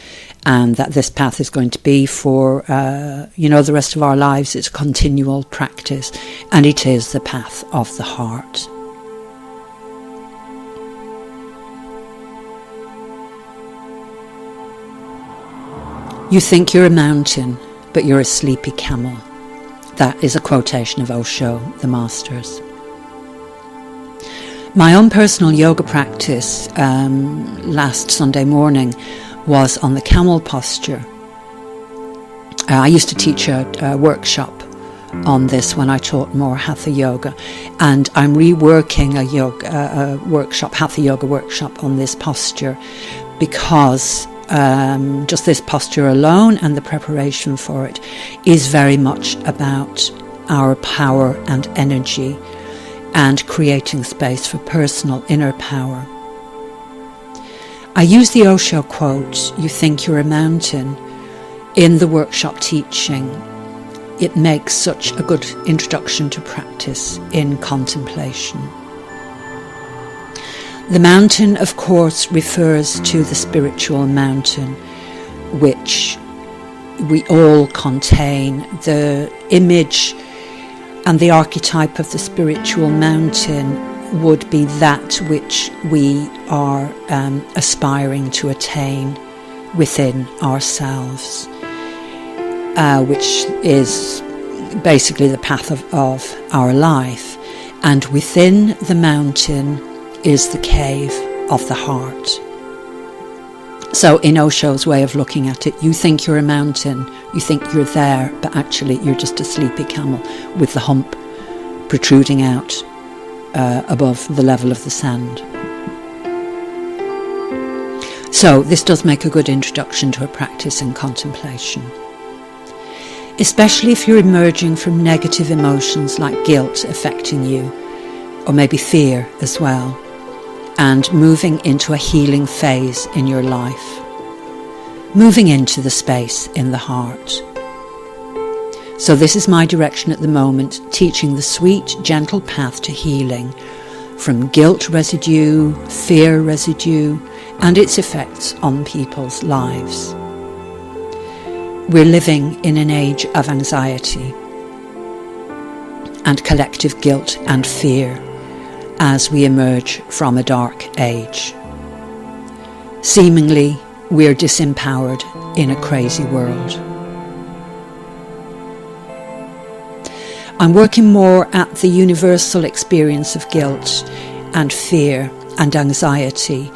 and that this path is going to be for the rest of our lives. It's continual practice, and it is the path of the heart. You think you're a mountain, but you're a sleepy camel. That is a quotation of Osho, the Masters. My own personal yoga practice last Sunday morning was on the camel posture. I used to teach a workshop on this when I taught more Hatha Yoga, and I'm reworking a workshop, Hatha Yoga workshop on this posture, because just this posture alone and the preparation for it is very much about our power and energy and creating space for personal inner power. I use the Osho quote, "You think you're a mountain," in the workshop teaching. It makes such a good introduction to practice in contemplation. The mountain, of course, refers to the spiritual mountain, which we all contain. The image and the archetype of the spiritual mountain would be that which we are aspiring to attain within ourselves, which is basically the path of our life. And within the mountain is the cave of the heart. So in Osho's way of looking at it, you think you're a mountain, you think you're there, but actually you're just a sleepy camel with the hump protruding out above the level of the sand. So this does make a good introduction to a practice in contemplation, especially if you're emerging from negative emotions like guilt affecting you, or maybe fear as well, and moving into a healing phase in your life, moving into the space in the heart. So this is my direction at the moment, teaching the sweet, gentle path to healing from guilt residue, fear residue, and its effects on people's lives. We're living in an age of anxiety and collective guilt and fear as we emerge from a dark age. Seemingly, we're disempowered in a crazy world. I'm working more at the universal experience of guilt and fear and anxiety,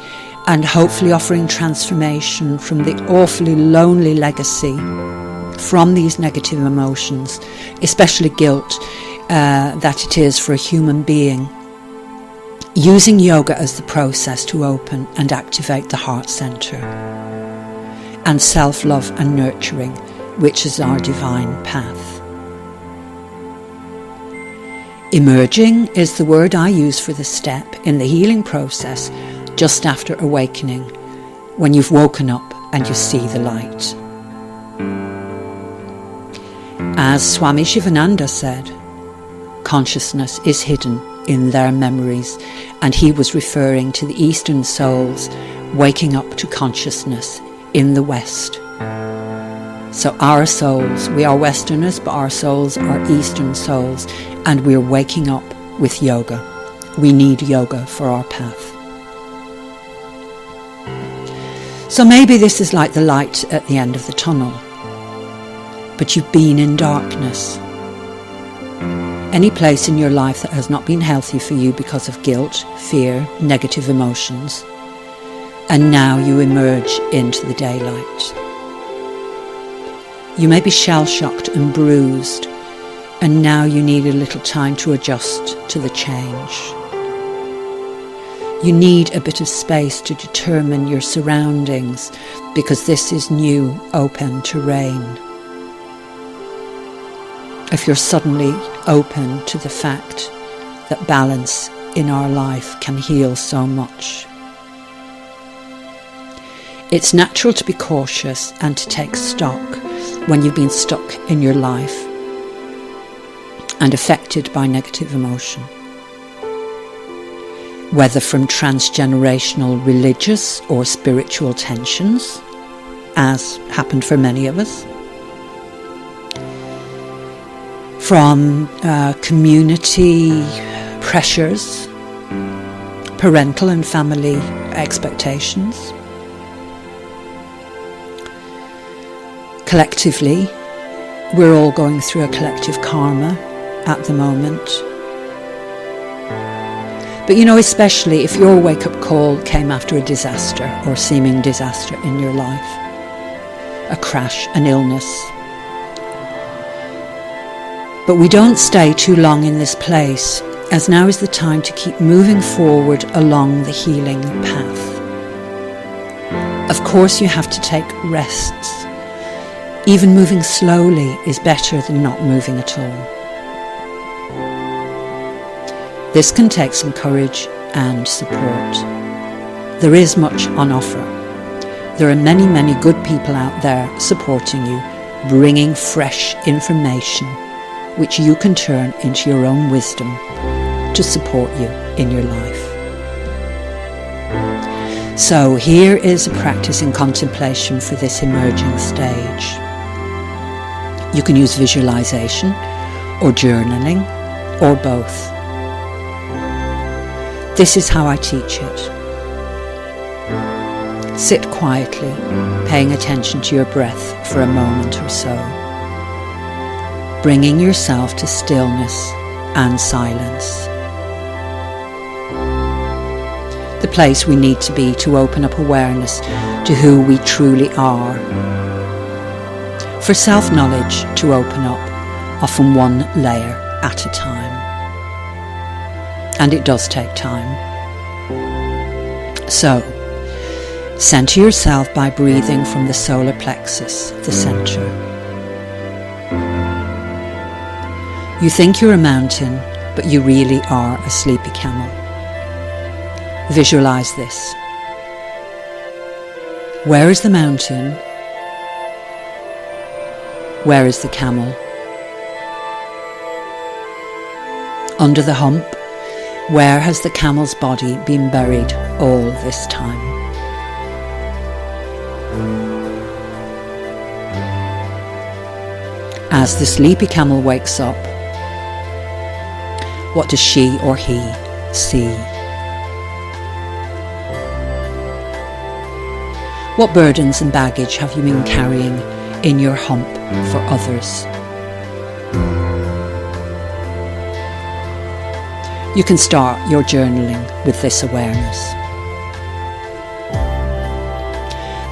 and hopefully offering transformation from the awfully lonely legacy from these negative emotions, especially guilt, that it is for a human being, using yoga as the process to open and activate the heart center, and self-love and nurturing, which is our divine path. Emerging is the word I use for the step in the healing process just after awakening, when you've woken up and you see the light. As Swami Shivananda said, consciousness is hidden in their memories, and he was referring to the Eastern souls waking up to consciousness in the West. So our souls, we are Westerners, but our souls are Eastern souls, and we're waking up with yoga. We need yoga for our path. So maybe this is like the light at the end of the tunnel, but you've been in darkness. any place in your life that has not been healthy for you because of guilt, fear, negative emotions. And now you emerge into the daylight. You may be shell-shocked and bruised, and now you need a little time to adjust to the change. You need a bit of space to determine your surroundings, because this is new, open terrain. If you're suddenly open to the fact that balance in our life can heal so much. It's natural to be cautious and to take stock when you've been stuck in your life and affected by negative emotion. Whether from transgenerational religious or spiritual tensions, as happened for many of us, from community pressures, parental and family expectations. Collectively, we're all going through a collective karma at the moment. But you know, especially if your wake-up call came after a disaster or seeming disaster in your life, a crash, an illness. But we don't stay too long in this place, as now is the time to keep moving forward along the healing path. Of course, you have to take rests. Even moving slowly is better than not moving at all. This can take some courage and support. There is much on offer. There are many, many good people out there supporting you, bringing fresh information, which you can turn into your own wisdom to support you in your life. So here is a practice in contemplation for this emerging stage. You can use visualization or journaling or both. This is how I teach it. Sit quietly, paying attention to your breath for a moment or so, bringing yourself to stillness and silence. The place we need to be to open up awareness to who we truly are. For self-knowledge to open up, often one layer at a time. And it does take time. So, center yourself by breathing from the solar plexus, the center. You think you're a mountain, but you really are a sleepy camel. Visualize this. Where is the mountain? Where is the camel? Under the hump, where has the camel's body been buried all this time? As the sleepy camel wakes up, what does she or he see? What burdens and baggage have you been carrying in your hump for others? You can start your journaling with this awareness.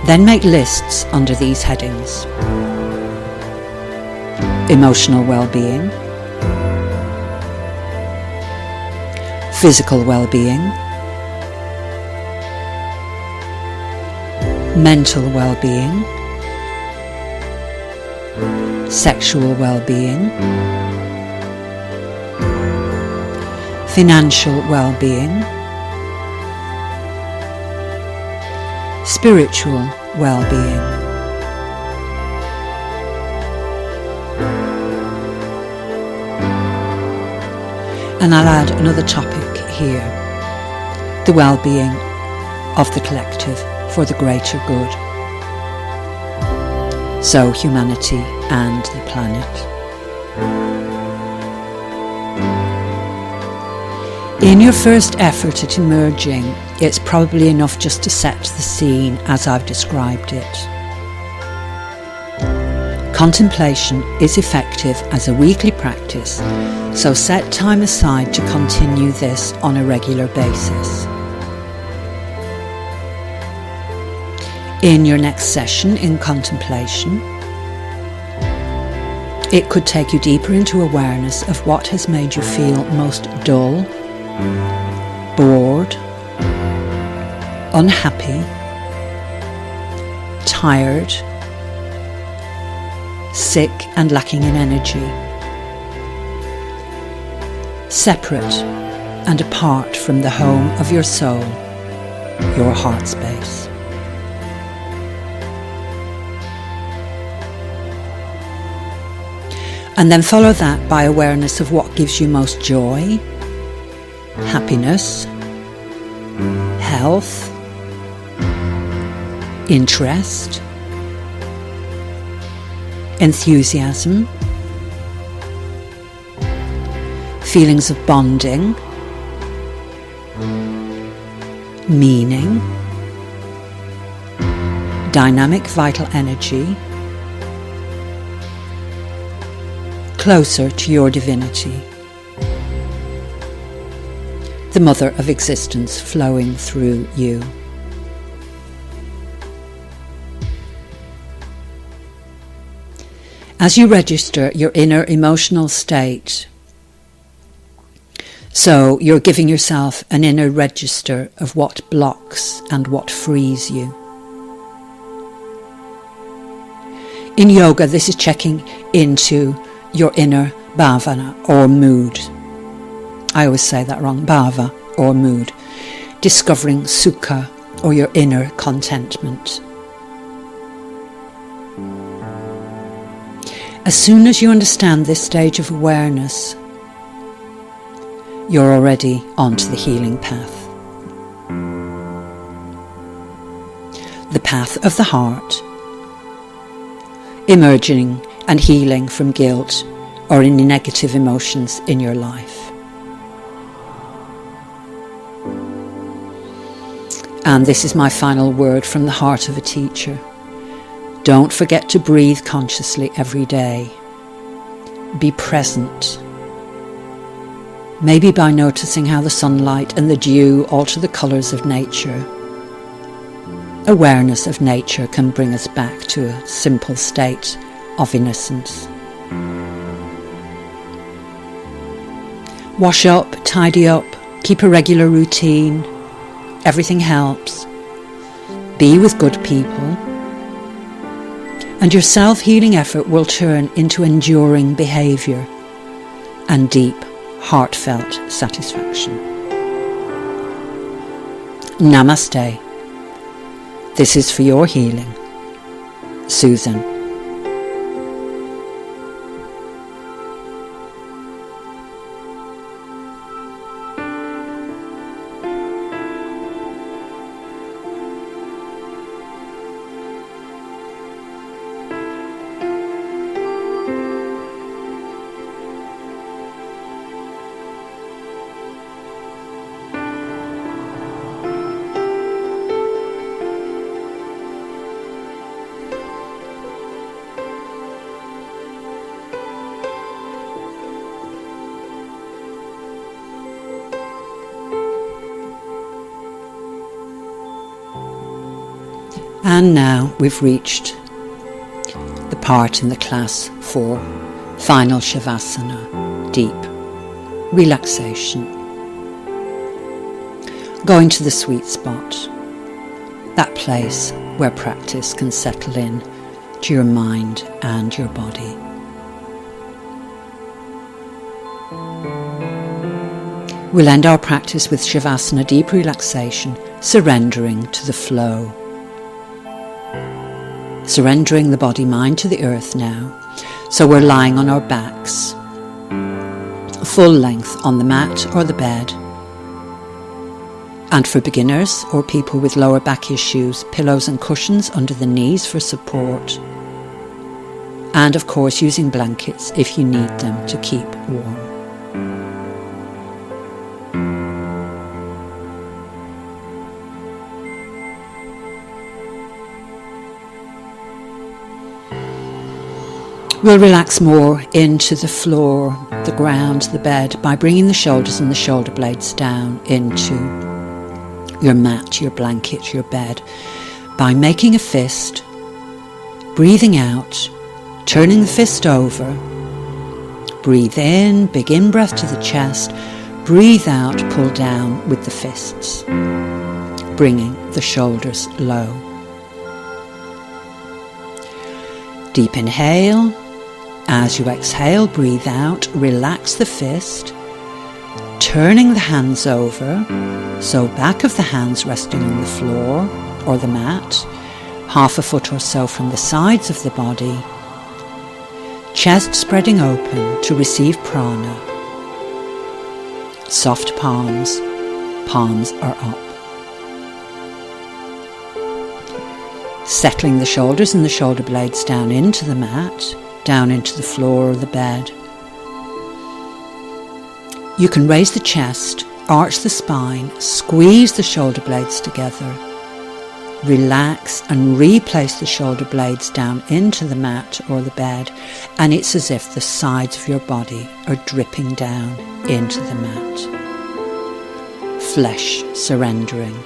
Then make lists under these headings. Emotional well-being, physical well-being, mental well-being, sexual well-being, financial well-being, spiritual well-being. And I'll add another topic here, the well-being of the collective for the greater good. So humanity and the planet. In your first effort at emerging, it's probably enough just to set the scene as I've described it. Contemplation is effective as a weekly practice, so set time aside to continue this on a regular basis. In your next session in contemplation, it could take you deeper into awareness of what has made you feel most dull, bored, unhappy, tired, sick and lacking in energy, separate and apart from the home of your soul, your heart space. And then follow that by awareness of what gives you most joy, happiness, health, interest, enthusiasm, feelings of bonding, meaning, dynamic vital energy, closer to your divinity, the mother of existence flowing through you. As you register your inner emotional state, so you're giving yourself an inner register of what blocks and what frees you. In yoga, this is checking into your inner bhavana or mood. I always say that wrong, bhava or mood. Discovering sukha or your inner contentment. As soon as you understand this stage of awareness, you're already onto the healing path. The path of the heart, emerging and healing from guilt or any negative emotions in your life. And this is my final word from the heart of a teacher. Don't forget to breathe consciously every day. Be present. Maybe by noticing how the sunlight and the dew alter the colours of nature. Awareness of nature can bring us back to a simple state of innocence. Wash up, tidy up, keep a regular routine. Everything helps. Be with good people. And your self-healing effort will turn into enduring behaviour and deep, heartfelt satisfaction. Namaste. This is for your healing. Susan. And now we've reached the part in the class for final Shavasana, deep relaxation. Going to the sweet spot, that place where practice can settle in to your mind and your body. We'll end our practice with Shavasana, deep relaxation, surrendering to the flow. Surrendering the body-mind to the earth now. So we're lying on our backs, full length on the mat or the bed. And for beginners or people with lower back issues, pillows and cushions under the knees for support. And of course using blankets if you need them to keep warm. We'll relax more into the floor, the ground, the bed by bringing the shoulders and the shoulder blades down into your mat, your blanket, your bed, by making a fist, breathing out, turning the fist over. Breathe in, big in-breath to the chest. Breathe out, pull down with the fists, bringing the shoulders low. Deep inhale. As you exhale, breathe out, relax the fist, turning the hands over, so back of the hands resting on the floor or the mat, half a foot or so from the sides of the body, chest spreading open to receive prana, soft palms, palms are up. Settling the shoulders and the shoulder blades down into the mat, down into the floor or the bed. You can raise the chest, arch the spine, squeeze the shoulder blades together, relax and replace the shoulder blades down into the mat or the bed, and it's as if the sides of your body are dripping down into the mat. Flesh surrendering.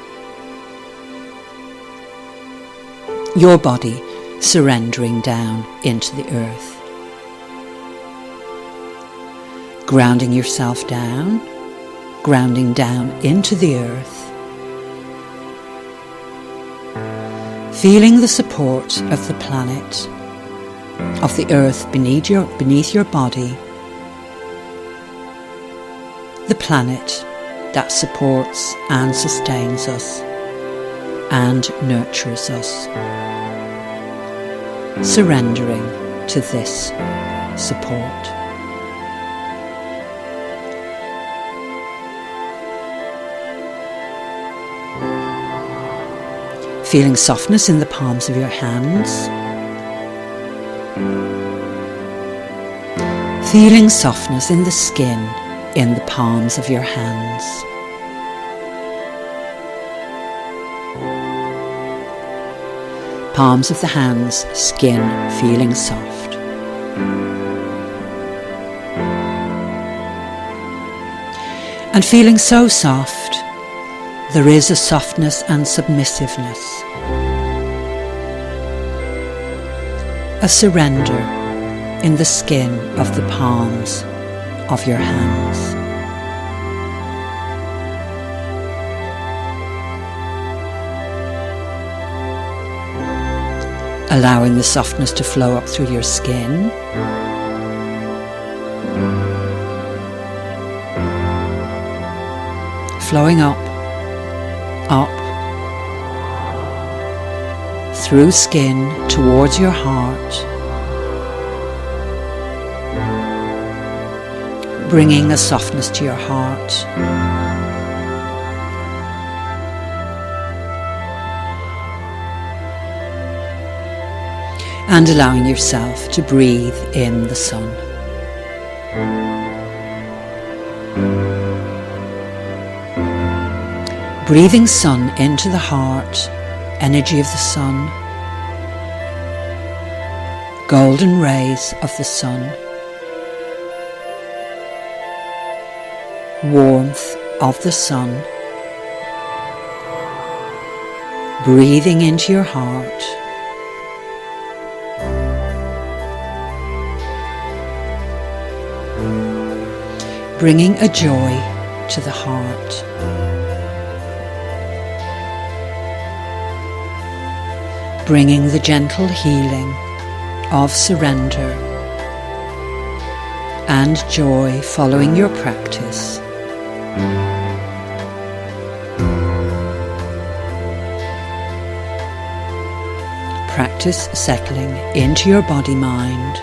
Your body surrendering down into the earth. Grounding yourself down, grounding down into the earth. Feeling the support of the planet, of the earth beneath your body. The planet that supports and sustains us and nurtures us. Surrendering to this support. Feeling softness in the palms of your hands. Feeling softness in the skin in the palms of your hands. Palms of the hands, skin feeling soft. And feeling so soft, there is a softness and submissiveness. A surrender in the skin of the palms of your hands. Allowing the softness to flow up through your skin. Flowing up, through skin towards your heart. Bringing a softness to your heart. And allowing yourself to breathe in the sun. Breathing sun into the heart, energy of the sun, golden rays of the sun, warmth of the sun, breathing into your heart. Bringing a joy to the heart. Bringing the gentle healing of surrender and joy following your practice. Practice settling into your body-mind.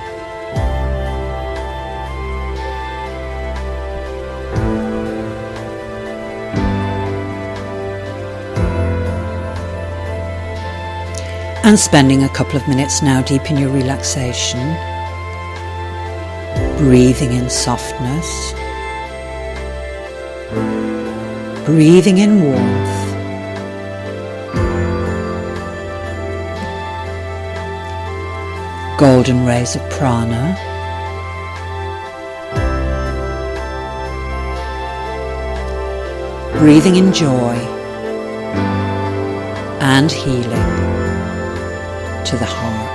And spending a couple of minutes now deep in your relaxation, breathing in softness, breathing in warmth, golden rays of prana, breathing in joy and healing to the heart.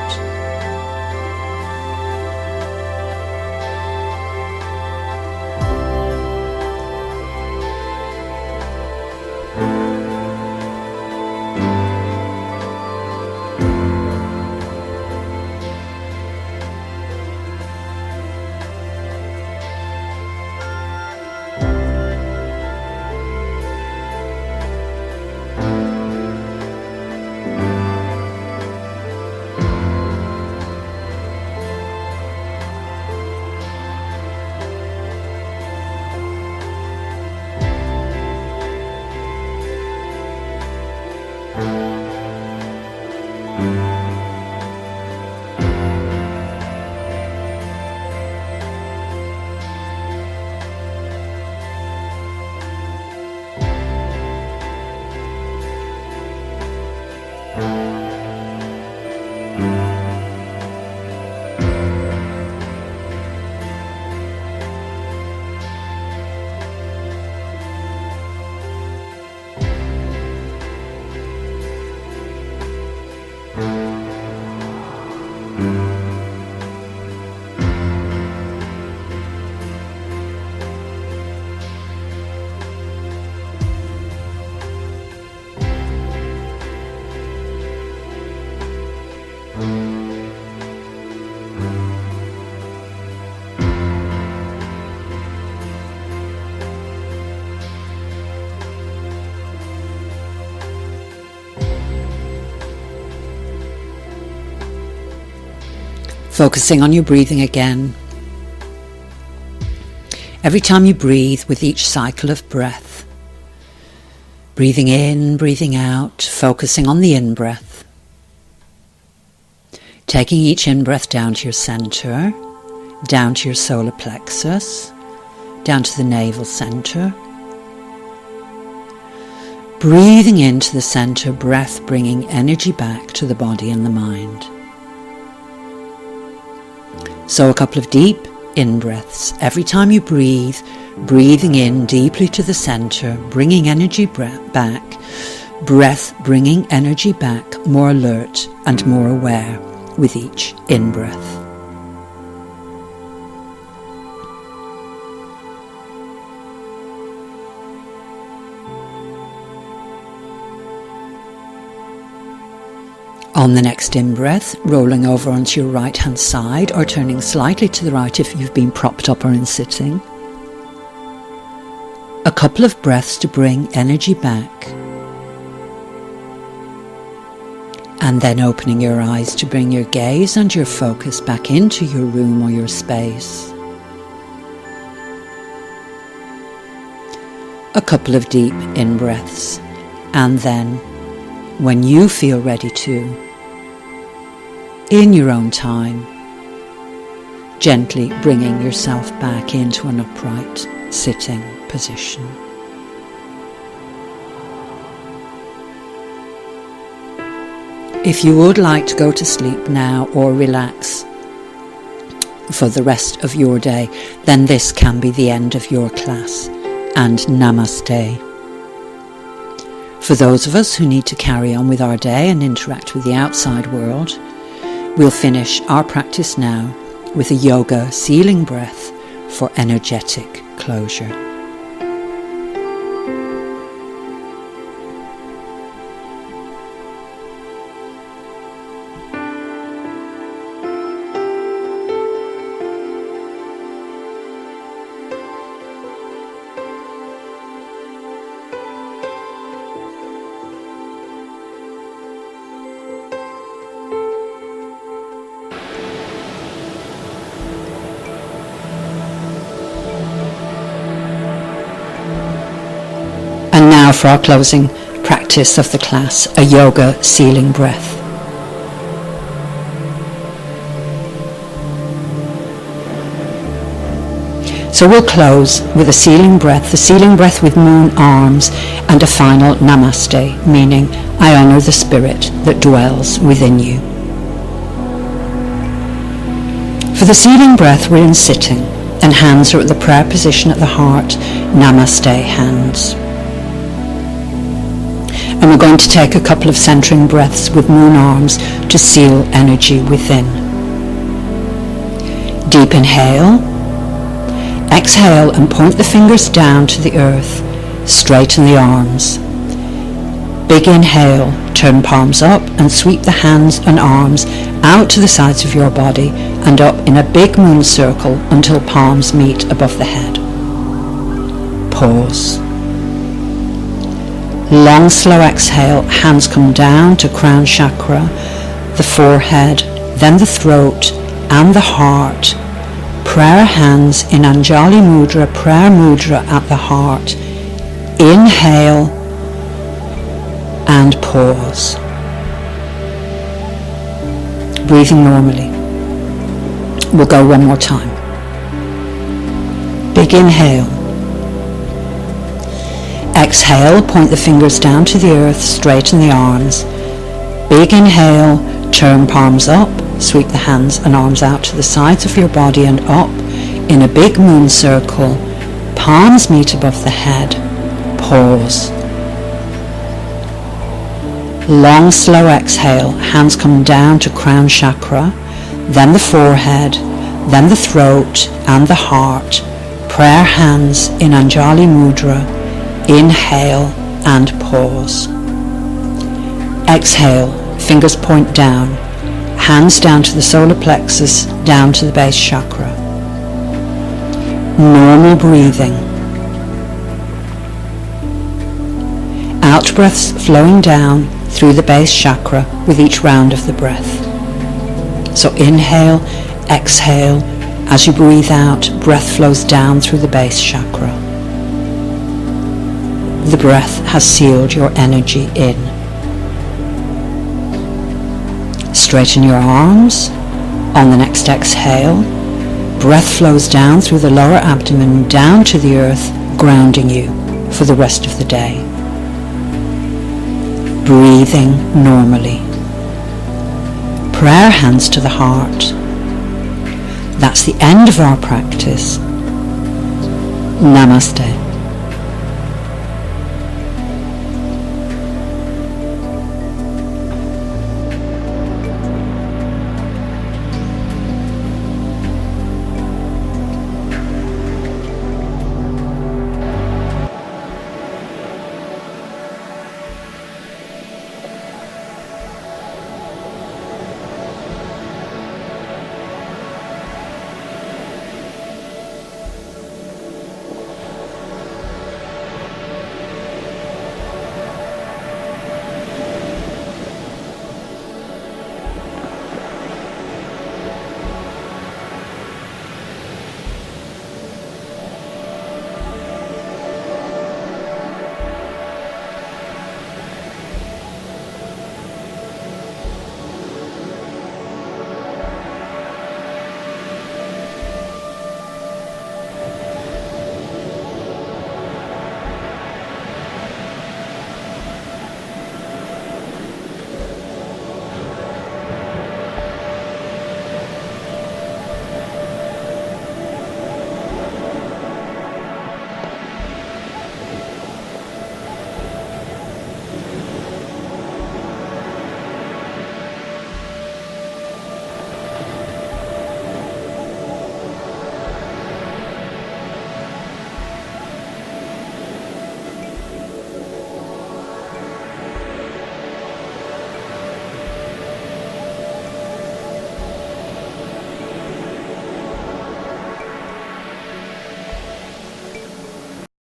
Focusing on your breathing again. Every time you breathe with each cycle of breath, breathing in, breathing out, focusing on the in-breath. Taking each in-breath down to your center, down to your solar plexus, down to the navel center. Breathing into the center, breath bringing energy back to the body and the mind. So a couple of deep in-breaths. Every time you breathe, breathing in deeply to the center, bringing energy back, breath bringing energy back, more alert and more aware with each in-breath. On the next in-breath, rolling over onto your right-hand side or turning slightly to the right if you've been propped up or in sitting. A couple of breaths to bring energy back. And then opening your eyes to bring your gaze and your focus back into your room or your space. A couple of deep in-breaths, and then, when you feel ready to, in your own time, gently bringing yourself back into an upright sitting position. If you would like to go to sleep now or relax for the rest of your day, then this can be the end of your class, and Namaste. For those of us who need to carry on with our day and interact with the outside world, we'll finish our practice now with a yoga sealing breath for energetic closure. And now for our closing practice of the class, a yoga sealing breath. So we'll close with a sealing breath, the sealing breath with moon arms, and a final Namaste, meaning I honour the spirit that dwells within you. For the sealing breath, we're in sitting, and hands are at the prayer position at the heart, Namaste hands. And we're going to take a couple of centering breaths with moon arms to seal energy within. Deep inhale. Exhale and point the fingers down to the earth. Straighten the arms. Big inhale, turn palms up and sweep the hands and arms out to the sides of your body and up in a big moon circle until palms meet above the head. Pause. Long, slow exhale, hands come down to crown chakra, the forehead, then the throat and the heart. Prayer hands in Anjali Mudra, prayer mudra at the heart. Inhale and pause. Breathing normally. We'll go one more time. Big inhale. Exhale, point the fingers down to the earth, straighten the arms. Big inhale, turn palms up, sweep the hands and arms out to the sides of your body and up in a big moon circle. Palms meet above the head. Pause. Long, slow exhale, hands come down to crown chakra, then the forehead, then the throat and the heart. Prayer hands in Anjali Mudra. Inhale and pause. Exhale, fingers point down, hands down to the solar plexus, down to the base chakra. Normal breathing. Out breaths flowing down through the base chakra with each round of the breath. So inhale, exhale. As you breathe out, breath flows down through the base chakra. The breath has sealed your energy in. Straighten your arms. On the next exhale, breath flows down through the lower abdomen, down to the earth, grounding you for the rest of the day. Breathing normally. Prayer hands to the heart. That's the end of our practice. Namaste.